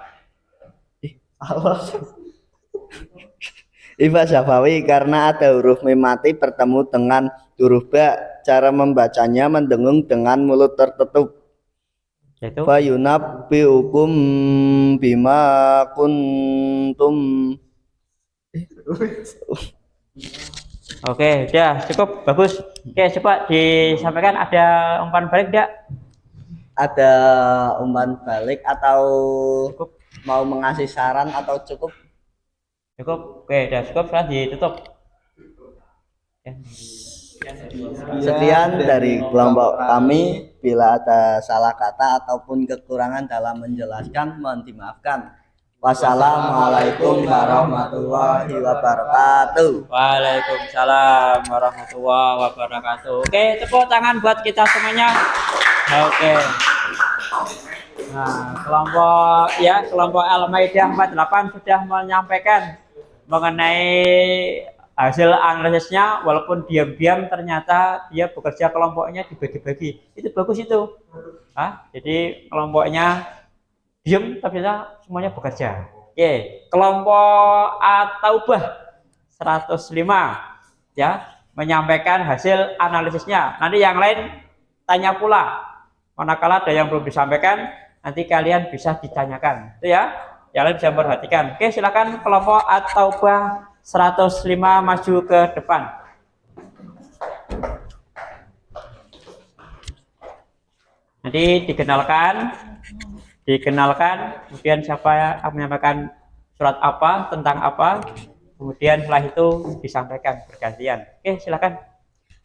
Ifa Syafawi, karena ada huruf mim mati bertemu dengan huruf ba. Cara membacanya mendengung dengan mulut tertutup. Yaitu Fayunabbiukum bima kuntum. Oke, udah cukup, bagus. Oke, coba disampaikan, ada umpan balik enggak? Ada umpan balik atau Cukup. mau mengasih saran atau cukup? Cukup. Oke, udah cukup, sekarang ditutup. Ya. Sekian dari kelompok kami. Bila ada salah kata ataupun kekurangan dalam menjelaskan, mohon dimaafkan. Wassalamualaikum warahmatullahi wabarakatuh. Waalaikumsalam warahmatullahi wabarakatuh. Oke, tepuk tangan buat kita semuanya. Oke. Nah, kelompok Al-Maidah 48 sudah menyampaikan mengenai hasil analisisnya, walaupun diam-diam ternyata dia bekerja kelompoknya dibagi-bagi. Itu bagus itu. Jadi kelompoknya diam tapi semuanya bekerja. Oke, kelompok At-Taubah 105 ya menyampaikan hasil analisisnya. Nanti yang lain tanya pula. Manakala ada yang belum disampaikan, nanti kalian bisa ditanyakan. Itu ya. Yang lain bisa memperhatikan. Oke, silakan kelompok At-Taubah 105 maju ke depan. Nanti dikenalkan, kemudian siapa yang menyampaikan surat apa, tentang apa, kemudian setelah itu disampaikan bergantian. Oke, silakan.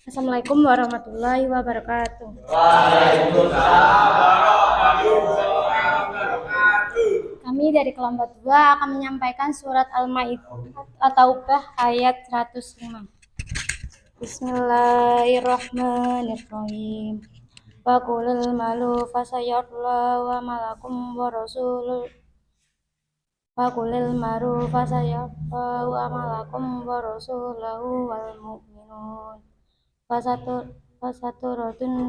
Assalamualaikum warahmatullahi wabarakatuh. Kami dari kelompok 2 akan menyampaikan surat Al-Taubah ayat 105. Bismillahirrahmanirrahim. Wa qulil malu fasayarla wa malakum wa rasulul. Wa qulil maru fasayarla wa malakum wa rasulahu wal mu'minun. Fasaturatun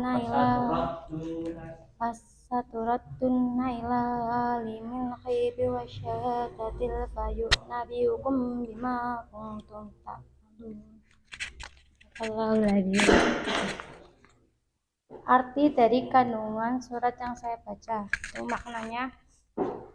ila alimil ghaibi wasyahadatil fayunabbiukum bima kuntum ta'malun. Allahul. Arti dari kandungan surat yang saya baca, itu maknanya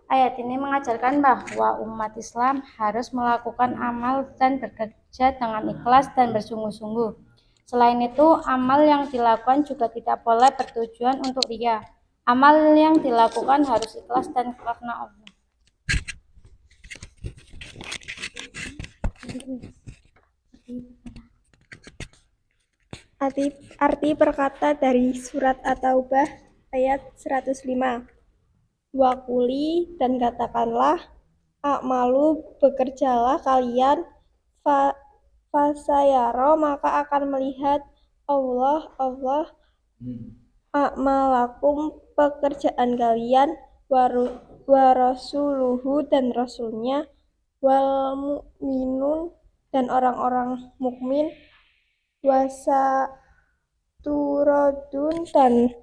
ayat ini mengajarkan bahwa umat Islam harus melakukan amal dan bekerja dengan ikhlas dan bersungguh-sungguh. Selain itu, amal yang dilakukan juga tidak boleh bertujuan untuk riya. Amal yang dilakukan harus ikhlas dan karena Allah. Arti perkata dari surat At-Taubah ayat 105. Wakuli dan katakanlah, a'malu bekerjalah kalian, fasayaro maka akan melihat Allah a'malakum pekerjaan kalian, warasuluhu dan rasulnya, wal mu'minun dan orang-orang mukmin, wasa turodun dan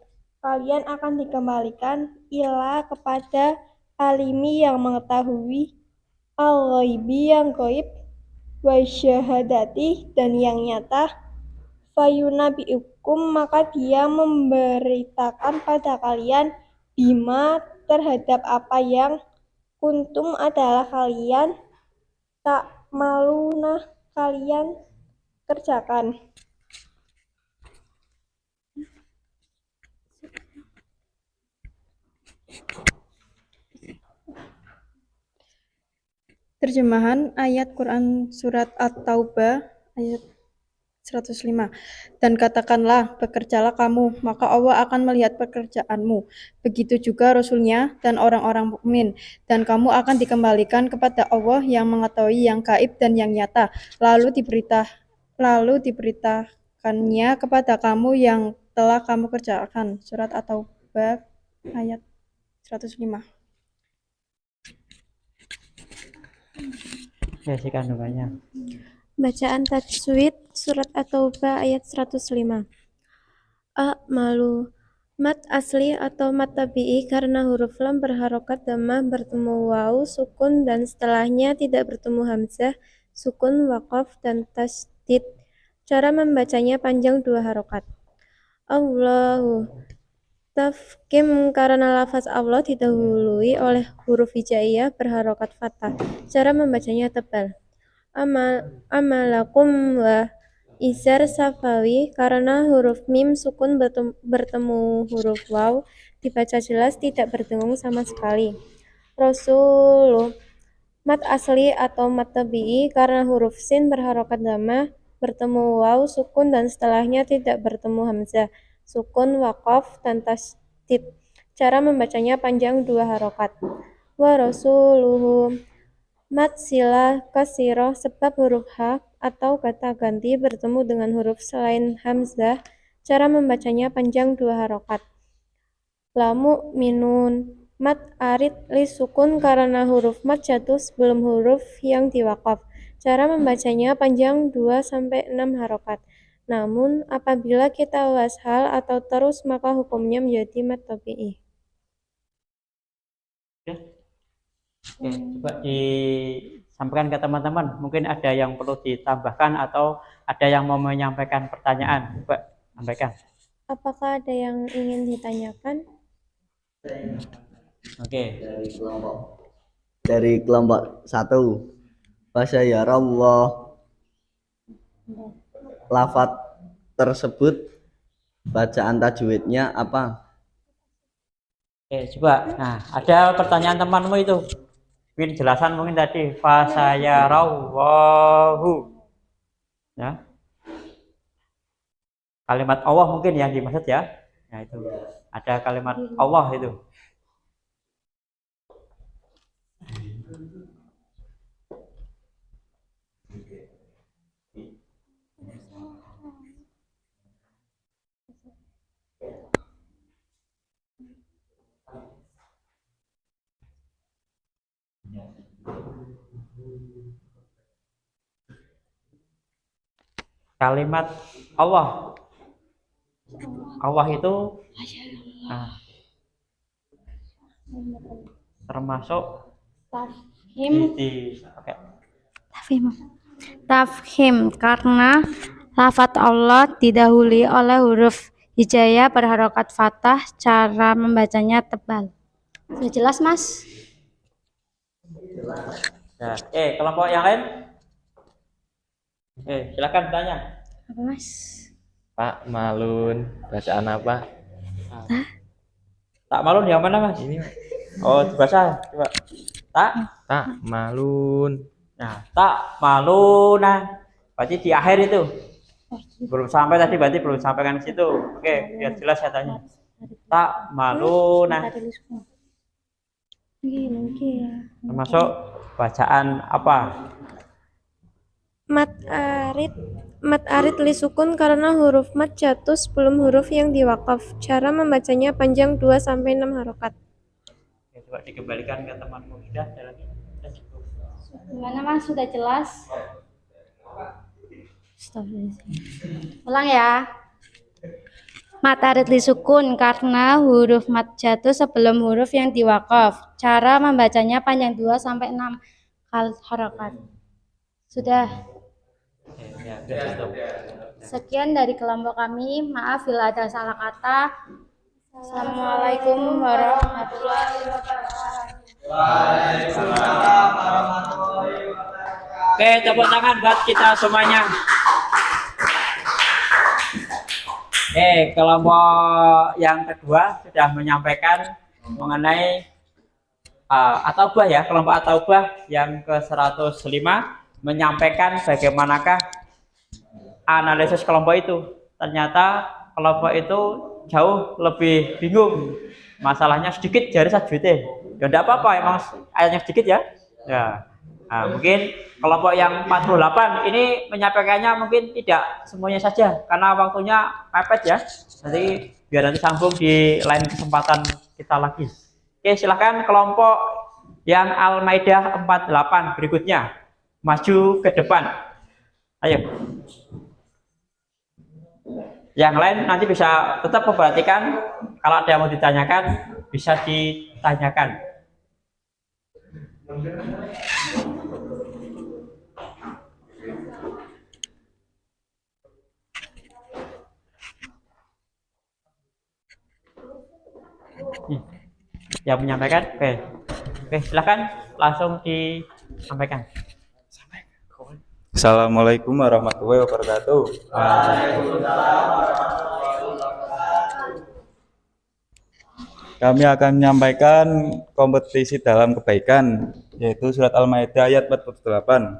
kalian akan dikembalikan ila kepada alimi yang mengetahui, al-ghaibi yang gaib, wa syahadati dan yang nyata, fayunabiukum maka dia memberitakan pada kalian bima terhadap apa yang kuntum adalah kalian tak maluna kalian kerjakan. Terjemahan ayat Quran Surat At-Taubah ayat 105. Dan katakanlah, bekerjalah kamu, maka Allah akan melihat pekerjaanmu. Begitu juga Rasulnya dan orang-orang mukmin. Dan kamu akan dikembalikan kepada Allah yang mengetahui yang gaib dan yang nyata. Lalu diberitakannya kepada kamu yang telah kamu kerjakan. Surat At-Taubah ayat 105. Sesi kandungannya. Bacaan tajwid surat At-Taubah ayat 105. Malu mat asli atau mat tabi'i karena huruf lam berharokat dhammah bertemu waw sukun dan setelahnya tidak bertemu hamzah sukun waqaf dan tasdid. Cara membacanya panjang 2 harokat. Allahu tafkim karena lafaz Allah didahului oleh huruf hijaiyah berharokat fathah. Cara membacanya tebal. Amalakum wa izar safawi karena huruf mim sukun bertemu huruf waw dibaca jelas tidak berdengung sama sekali. Rasuluh mat asli atau mat tabi'i karena huruf sin berharokat dhammah bertemu waw sukun dan setelahnya tidak bertemu hamzah sukun waqaf dan tasdid. Cara membacanya panjang 2 harokat. Wa rasuluhu mat sila kasirah sebab huruf ha atau kata ganti bertemu dengan huruf selain hamzah. Cara membacanya panjang 2 harokat. Lamu minun mat arid li sukun karena huruf mat jatuh sebelum huruf yang diwakaf. Cara membacanya panjang 2-6 harokat. Namun apabila kita washal atau terus maka hukumnya menjadi mat tabi'i. Oke, coba disampaikan ke teman-teman. Mungkin ada yang perlu ditambahkan atau ada yang mau menyampaikan pertanyaan. Coba sampaikan. Apakah ada yang ingin ditanyakan? Oke. Dari kelompok 1. Fasyarallah. Lafaz tersebut bacaan tajwidnya apa? Oke, coba. Nah, ada pertanyaan temanmu itu. Mungkin jelasan mungkin tadi fasayarallahu. Ya. Kalimat Allah mungkin yang dimaksud ya. Nah, itu. Ada kalimat Allah itu. Kalimat Allah. Allah itu termasuk Tafhim karena lafaz Allah didahului oleh huruf hijaiyah berharokat fathah. Cara membacanya tebal. Sudah jelas, Mas? Nah, kelompok yang lain? Silakan tanya. Apa, Mas? Pak Malun, bacaan apa? Tak malun yang mana, Mas? Ini, Mas. Oh, dibaca coba. Tak Malun. Nah, tak maluna. Berarti di akhir itu. Belum sampai tadi, berarti belum sampaikan ke situ. Oke, biar jelas katanya. Tak maluna. Termasuk bacaan apa? Mat arid li sukun karena huruf mat jatuh sebelum huruf yang diwakaf. Cara membacanya panjang 2-6 harokat. Oke, coba dikembalikan ke temanmu. Sudah, ada lagi? Sudah cukup. Gimana Mas? Sudah jelas? Ulang ya. Mat arid li sukun karena huruf mat jatuh sebelum huruf yang diwakaf. Cara membacanya panjang 2-6 harokat. Sudah. Ya, sudah. Sekian dari kelompok kami. Maaf bila ada salah kata. Assalamualaikum warahmatullahi wabarakatuh. Oke, tepuk tangan buat kita semuanya. Kelompok yang kedua sudah menyampaikan mengenai At-Taubah ya, kelompok At-Taubah yang ke-105 menyampaikan bagaimanakah analisis kelompok itu. Ternyata kelompok itu jauh lebih bingung. Masalahnya sedikit jari sajute. Ya enggak apa-apa, emang ayatnya sedikit ya. Ya. Nah, mungkin kelompok yang 48 ini menyampaikannya mungkin tidak semuanya saja karena waktunya mepet ya. Nanti biar nanti sambung di lain kesempatan kita lagi. Oke, silakan kelompok yang Al-Maidah 48 berikutnya maju ke depan. Ayo. Yang lain nanti bisa tetap memperhatikan, kalau ada yang mau ditanyakan bisa ditanyakan. Yang menyampaikan, oke, silakan langsung disampaikan. Assalamualaikum warahmatullahi wabarakatuh. Kami akan menyampaikan kompetisi dalam kebaikan, yaitu surat Al-Maidah ayat 48.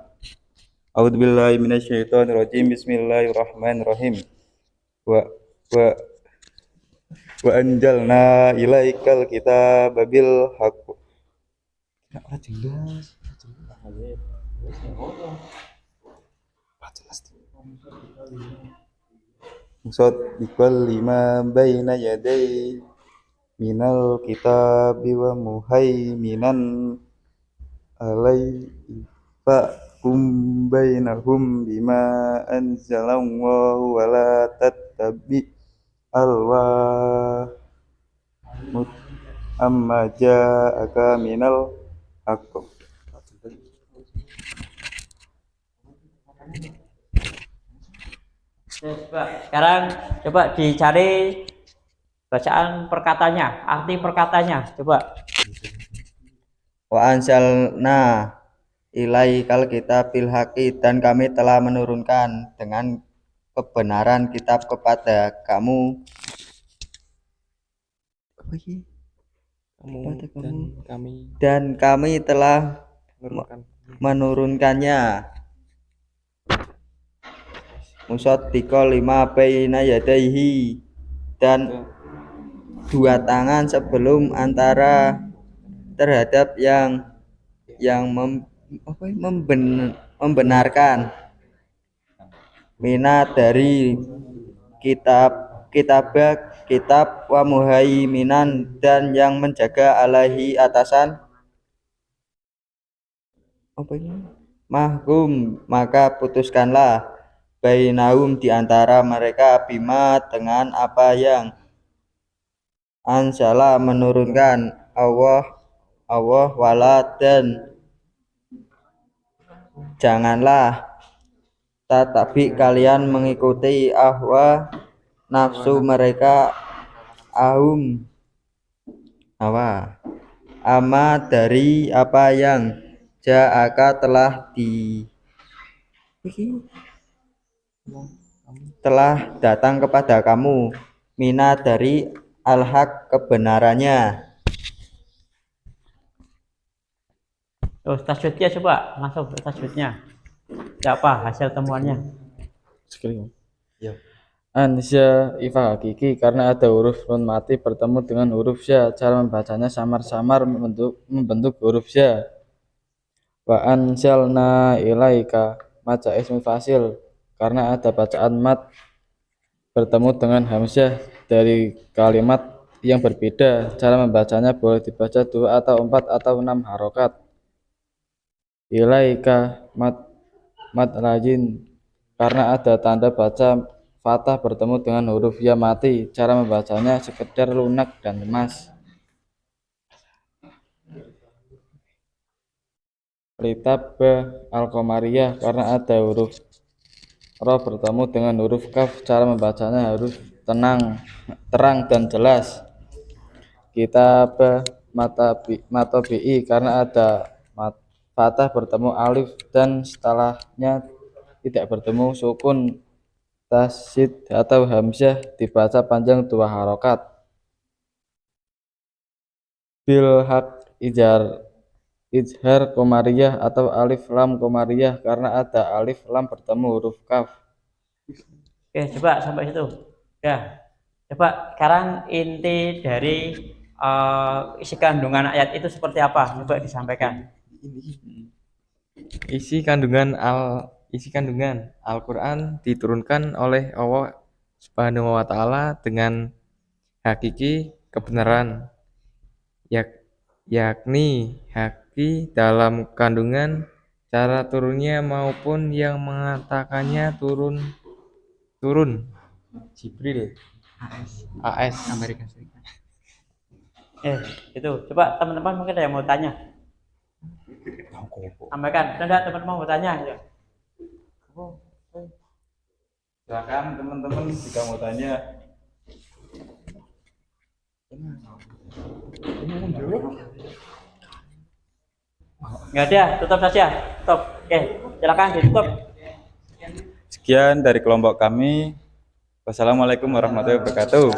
A'udzubillahi minasyaitonirrajim. Bismillahirrahmanirrahim. Wa anjalna ilaikal kitaba bil haqq. Musaddiqal lima baina yaday minal kitabi wa muhaiminan alaihi fa'kum bainahum bima anzalallahu wa la tattabi alwa amma ja'aka minal haqq. Sekarang coba dicari bacaan perkatanya, arti perkatanya, coba. Wa anzalna ilaikal kitabil haqqi, dan kami telah menurunkan dengan kebenaran kitab kepada kamu. Dan kami telah menurunkannya musaddiqal lima baina yadayhi, dan dua tangan sebelum antara terhadap yang membenarkan mina dari kitab wa muhaiminan, dan yang menjaga alaihi atasan mahkum, maka putuskanlah bainahum di antara mereka bima dengan apa yang anzala menurunkan Allah wala, dan janganlah tetapi kalian mengikuti ahwa nafsu mereka ama dari apa yang ja'aka telah datang kepada kamu mina dari al-haq kebenarannya. Terus tajwidnya coba langsung ke tajwidnya. Apa hasil temuannya? Ansya ifa hakiki karena ada huruf nun mati bertemu dengan huruf sya. Cara membacanya samar-samar membentuk huruf sya. Wa ansyalna ilaika maca ismul fasil karena ada bacaan mat bertemu dengan hamzah dari kalimat yang berbeda. Cara membacanya boleh dibaca 2 atau 4 atau 6 harokat. Ilaika mat rajin karena ada tanda baca fathah bertemu dengan huruf ya mati. Cara membacanya sekedar lunak dan lemas. Kitab Al-Qamariyah karena ada huruf ro bertemu dengan huruf kaf. Cara membacanya harus terang dan jelas. Kitab Matobi'i karena ada fathah bertemu alif dan setelahnya tidak bertemu sukun tasydid atau hamzah dibaca panjang 2 harokat. Bil haq izhar Qamariyah atau alif lam Qamariyah karena ada alif lam bertemu huruf kaf. Oke, coba sampai situ. Ya. Coba sekarang inti dari isi kandungan ayat itu seperti apa? Coba disampaikan. Isi kandungan Al-Qur'an diturunkan oleh Allah Subhanahu wa taala dengan hakiki kebenaran, yakni haki dalam kandungan, cara turunnya maupun yang mengatakannya turun Jibril AS Amerika Serikat. Itu coba teman-teman mungkin ada yang mau tanya. Sampaikan, ada teman-teman mau tanya ya. Silakan teman-teman jika mau tanya. Nggak ada, tutup saja. Tutup. Oke, silakan ditutup. Sekian dari kelompok kami. Wassalamualaikum warahmatullahi wabarakatuh.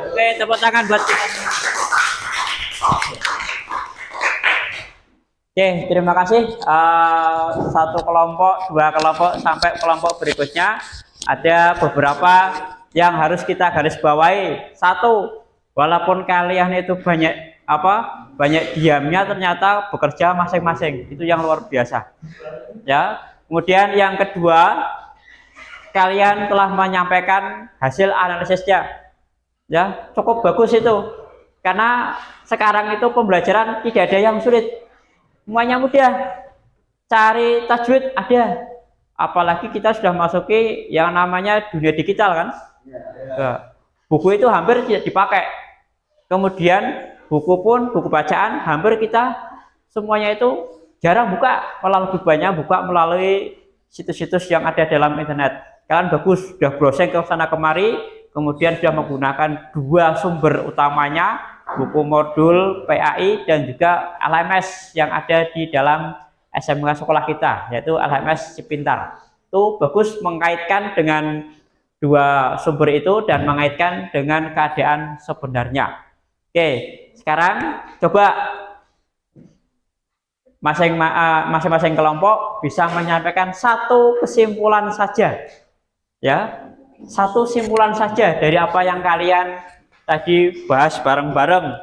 Oke, tepuk tangan buat kita. Oke, terima kasih. Satu kelompok, 2 kelompok, sampai kelompok berikutnya. Ada beberapa yang harus kita garis bawahi. 1, walaupun kalian itu banyak diamnya, ternyata bekerja masing-masing. Itu yang luar biasa. Ya. Kemudian yang kedua, kalian telah menyampaikan hasil analisisnya. Ya, cukup bagus itu. Karena sekarang itu pembelajaran tidak ada yang sulit. Semuanya mudah. Cari tajwid ada. Apalagi kita sudah masuki yang namanya dunia digital kan. Nah, buku itu hampir tidak dipakai. Kemudian buku bacaan hampir kita semuanya itu jarang buka, malah lebih banyak buka melalui situs-situs yang ada dalam internet. Kalian bagus sudah browsing ke sana kemari, kemudian sudah menggunakan 2 sumber utamanya, buku modul PAI dan juga LMS yang ada di dalam SMK sekolah kita, yaitu LMS Cipintar. Itu bagus mengaitkan dengan 2 sumber itu dan mengaitkan dengan keadaan sebenarnya. Oke, sekarang coba masing-masing kelompok bisa menyampaikan 1 kesimpulan saja, ya, 1 kesimpulan saja dari apa yang kalian tadi bahas bareng-bareng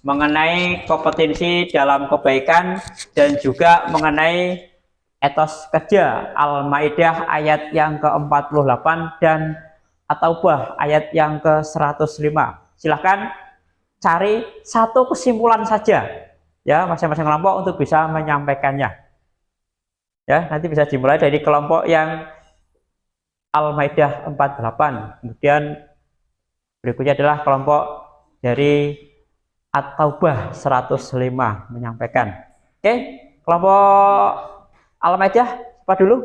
mengenai kompetensi dalam kebaikan dan juga mengenai etos kerja Al-Maidah ayat yang ke-48 dan At-Taubah ayat yang ke-105. Silahkan cari 1 kesimpulan saja, ya, masing-masing kelompok untuk bisa menyampaikannya. Ya, nanti bisa dimulai dari kelompok yang Al-Maidah 48. Kemudian berikutnya adalah kelompok dari At-Taubah 105 menyampaikan. Oke, kelompok Al-Maidah apa dulu?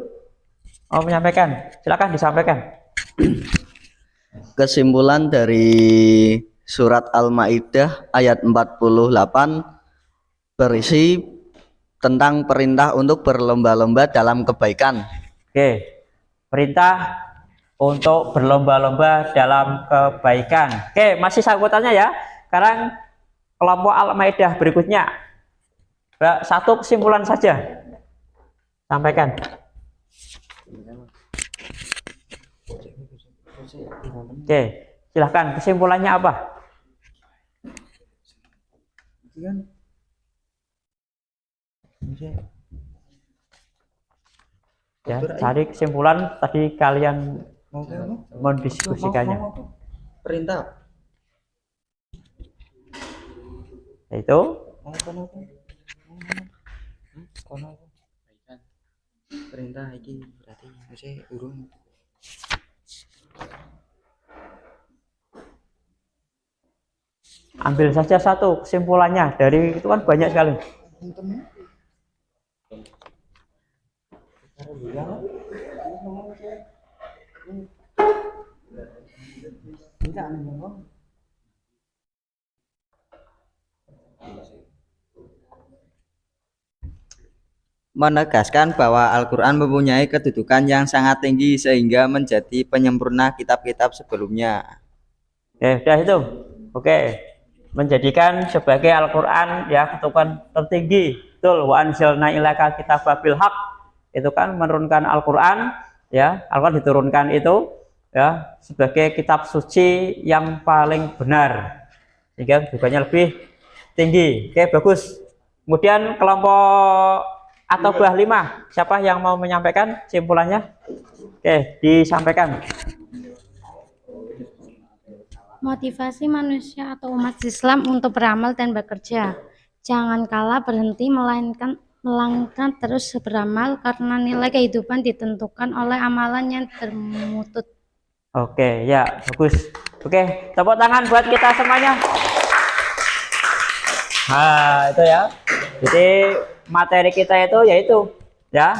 Mau menyampaikan? Silakan disampaikan. Kesimpulan dari surat Al-Maidah ayat 48 berisi tentang perintah untuk berlomba-lomba dalam kebaikan. Oke, perintah untuk berlomba-lomba dalam kebaikan. Oke, masih sangkutannya ya. Sekarang kelompok Al-Maidah berikutnya. Satu kesimpulan saja. Sampaikan. Oke, silahkan kesimpulannya apa? Ya, cari kesimpulan tadi kalian mendiskusikannya. Perintah. Yaitu Perintah iki berarti mesti urung. ambil saja satu kesimpulannya, dari itu kan banyak sekali. Menegaskan bahwa Al-Quran mempunyai kedudukan yang sangat tinggi sehingga menjadi penyempurna kitab-kitab sebelumnya. Oke, sudah itu. Oke, menjadikan sebagai Al-Quran ya kedudukan tertinggi. Betul, wa anzalna ilaika kitaba bil haq. Itu kan menurunkan Al-Quran ya, Al-Quran diturunkan itu ya sebagai kitab suci yang paling benar, sehingga kedudukannya lebih tinggi. Oke, bagus. Kemudian kelompok atau bah 5, siapa yang mau menyampaikan simpulannya? Oke, disampaikan. Motivasi manusia atau umat Islam untuk beramal dan bekerja. Jangan kalah berhenti, melainkan terus beramal, karena nilai kehidupan ditentukan oleh amalan yang termutut. Oke, ya, bagus. Oke, tepuk tangan buat kita semuanya. Nah, itu ya. Jadi materi kita itu yaitu ya,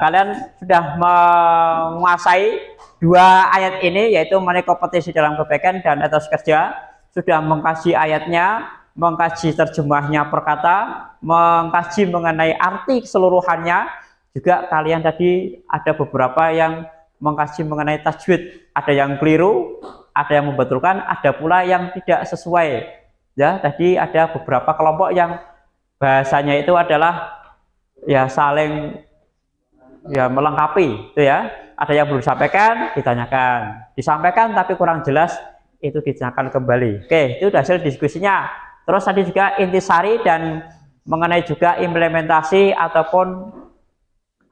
kalian sudah menguasai 2 ayat ini, yaitu mengenai kompetisi dalam kebaikan dan etos kerja. Sudah mengkaji ayatnya, mengkaji terjemahnya per kata, mengkaji mengenai arti keseluruhannya. Juga kalian tadi ada beberapa yang mengkaji mengenai tajwid, ada yang keliru, ada yang membetulkan, ada pula yang tidak sesuai. Ya, tadi ada beberapa kelompok yang bahasanya itu adalah ya saling ya melengkapi itu ya. Ada yang belum disampaikan, ditanyakan, disampaikan tapi kurang jelas, itu ditanyakan kembali. Oke, itu hasil diskusinya. Terus tadi juga intisari dan mengenai juga implementasi ataupun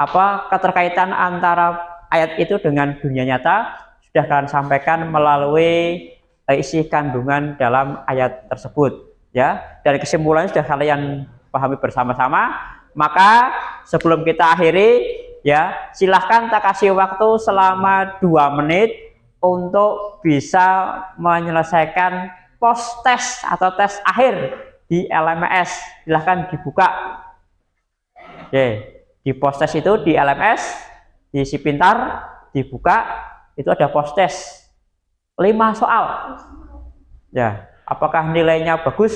apa keterkaitan antara ayat itu dengan dunia nyata sudah kalian sampaikan melalui isi kandungan dalam ayat tersebut ya. Dari kesimpulannya sudah kalian pahami bersama-sama. Maka sebelum kita akhiri ya, silahkan tak kasih waktu selama 2 menit untuk bisa menyelesaikan post test atau tes akhir di LMS. Silahkan dibuka. Oke, di post test itu di LMS, di Si Pintar dibuka, itu ada post test 5 soal. Ya, apakah nilainya bagus?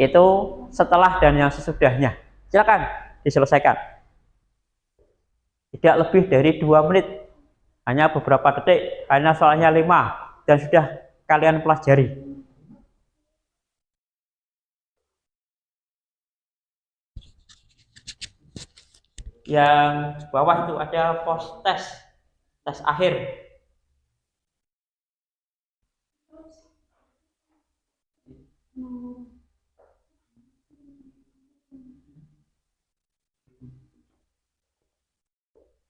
Itu setelah dan yang sesudahnya. Silakan diselesaikan. Tidak lebih dari 2 menit. Hanya beberapa detik, hanya soalnya 5 dan sudah kalian pelajari. Yang bawah itu ada post test, tes akhir.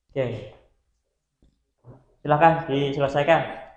Oke, silakan diselesaikan.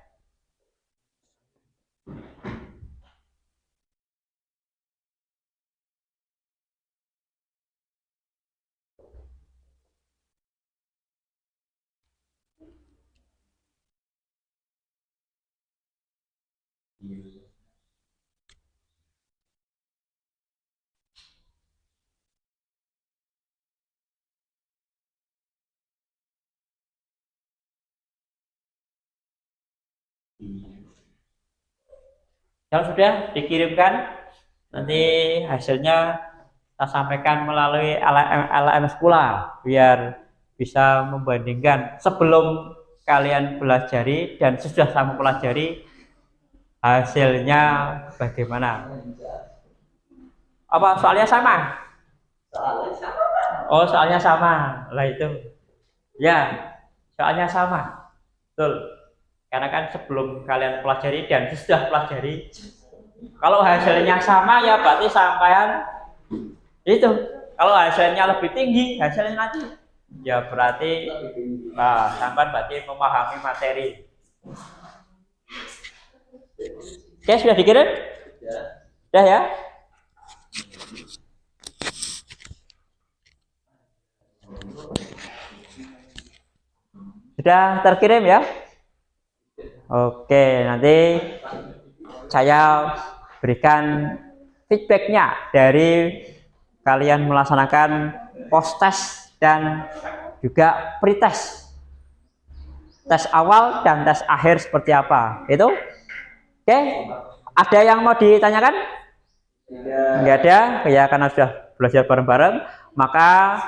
Kalau sudah dikirimkan, nanti hasilnya kita sampaikan melalui LMS pula, biar bisa membandingkan sebelum kalian pelajari dan sudah sama pelajari hasilnya bagaimana. Apa soalnya sama? Oh, soalnya sama. Lah itu. Ya, soalnya sama. Betul. Karena kan sebelum kalian pelajari dan sudah pelajari, kalau hasilnya sama ya berarti sampean itu. Kalau hasilnya lebih tinggi, hasilnya nanti ya berarti sampean berarti memahami materi. Oke, sudah dikirim? Sudah ya? Sudah terkirim ya? Oke, nanti saya berikan feedbacknya dari kalian melaksanakan post test dan juga pretest. Tes awal dan tes akhir seperti apa? Itu? Oke, ada yang mau ditanyakan? Enggak ada, ya karena sudah belajar bareng-bareng, maka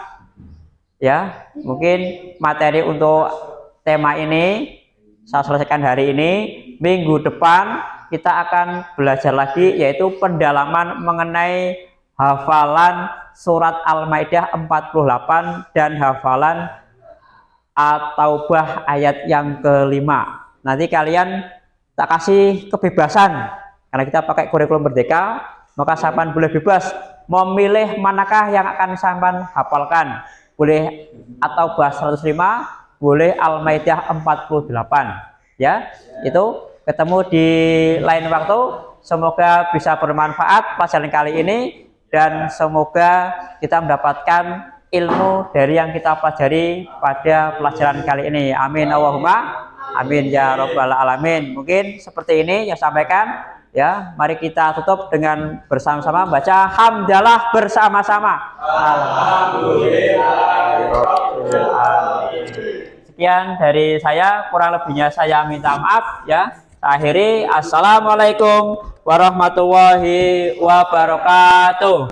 ya mungkin materi untuk tema ini saya selesaikan hari ini. Minggu depan kita akan belajar lagi, yaitu pendalaman mengenai hafalan surat Al-Maidah 48 dan hafalan At-Taubah ayat yang kelima. Nanti kalian tak kasih kebebasan, karena kita pakai kurikulum merdeka, maka sampean boleh bebas memilih manakah yang akan sampean hafalkan. Boleh At-Taubah 105, boleh Al-Maidah 48 ya. Itu ketemu di lain waktu. Semoga bisa bermanfaat pelajaran kali ini, dan semoga kita mendapatkan ilmu dari yang kita pelajari pada pelajaran kali ini. Amin Allahumma amin ya rabbal alamin. Mungkin seperti ini yang sampaikan ya. Mari kita tutup dengan bersama-sama baca hamdalah bersama-sama. Alhamdulillah. Sekian dari saya, kurang lebihnya saya minta maaf ya. Saya akhiri, assalamualaikum warahmatullahi wabarakatuh.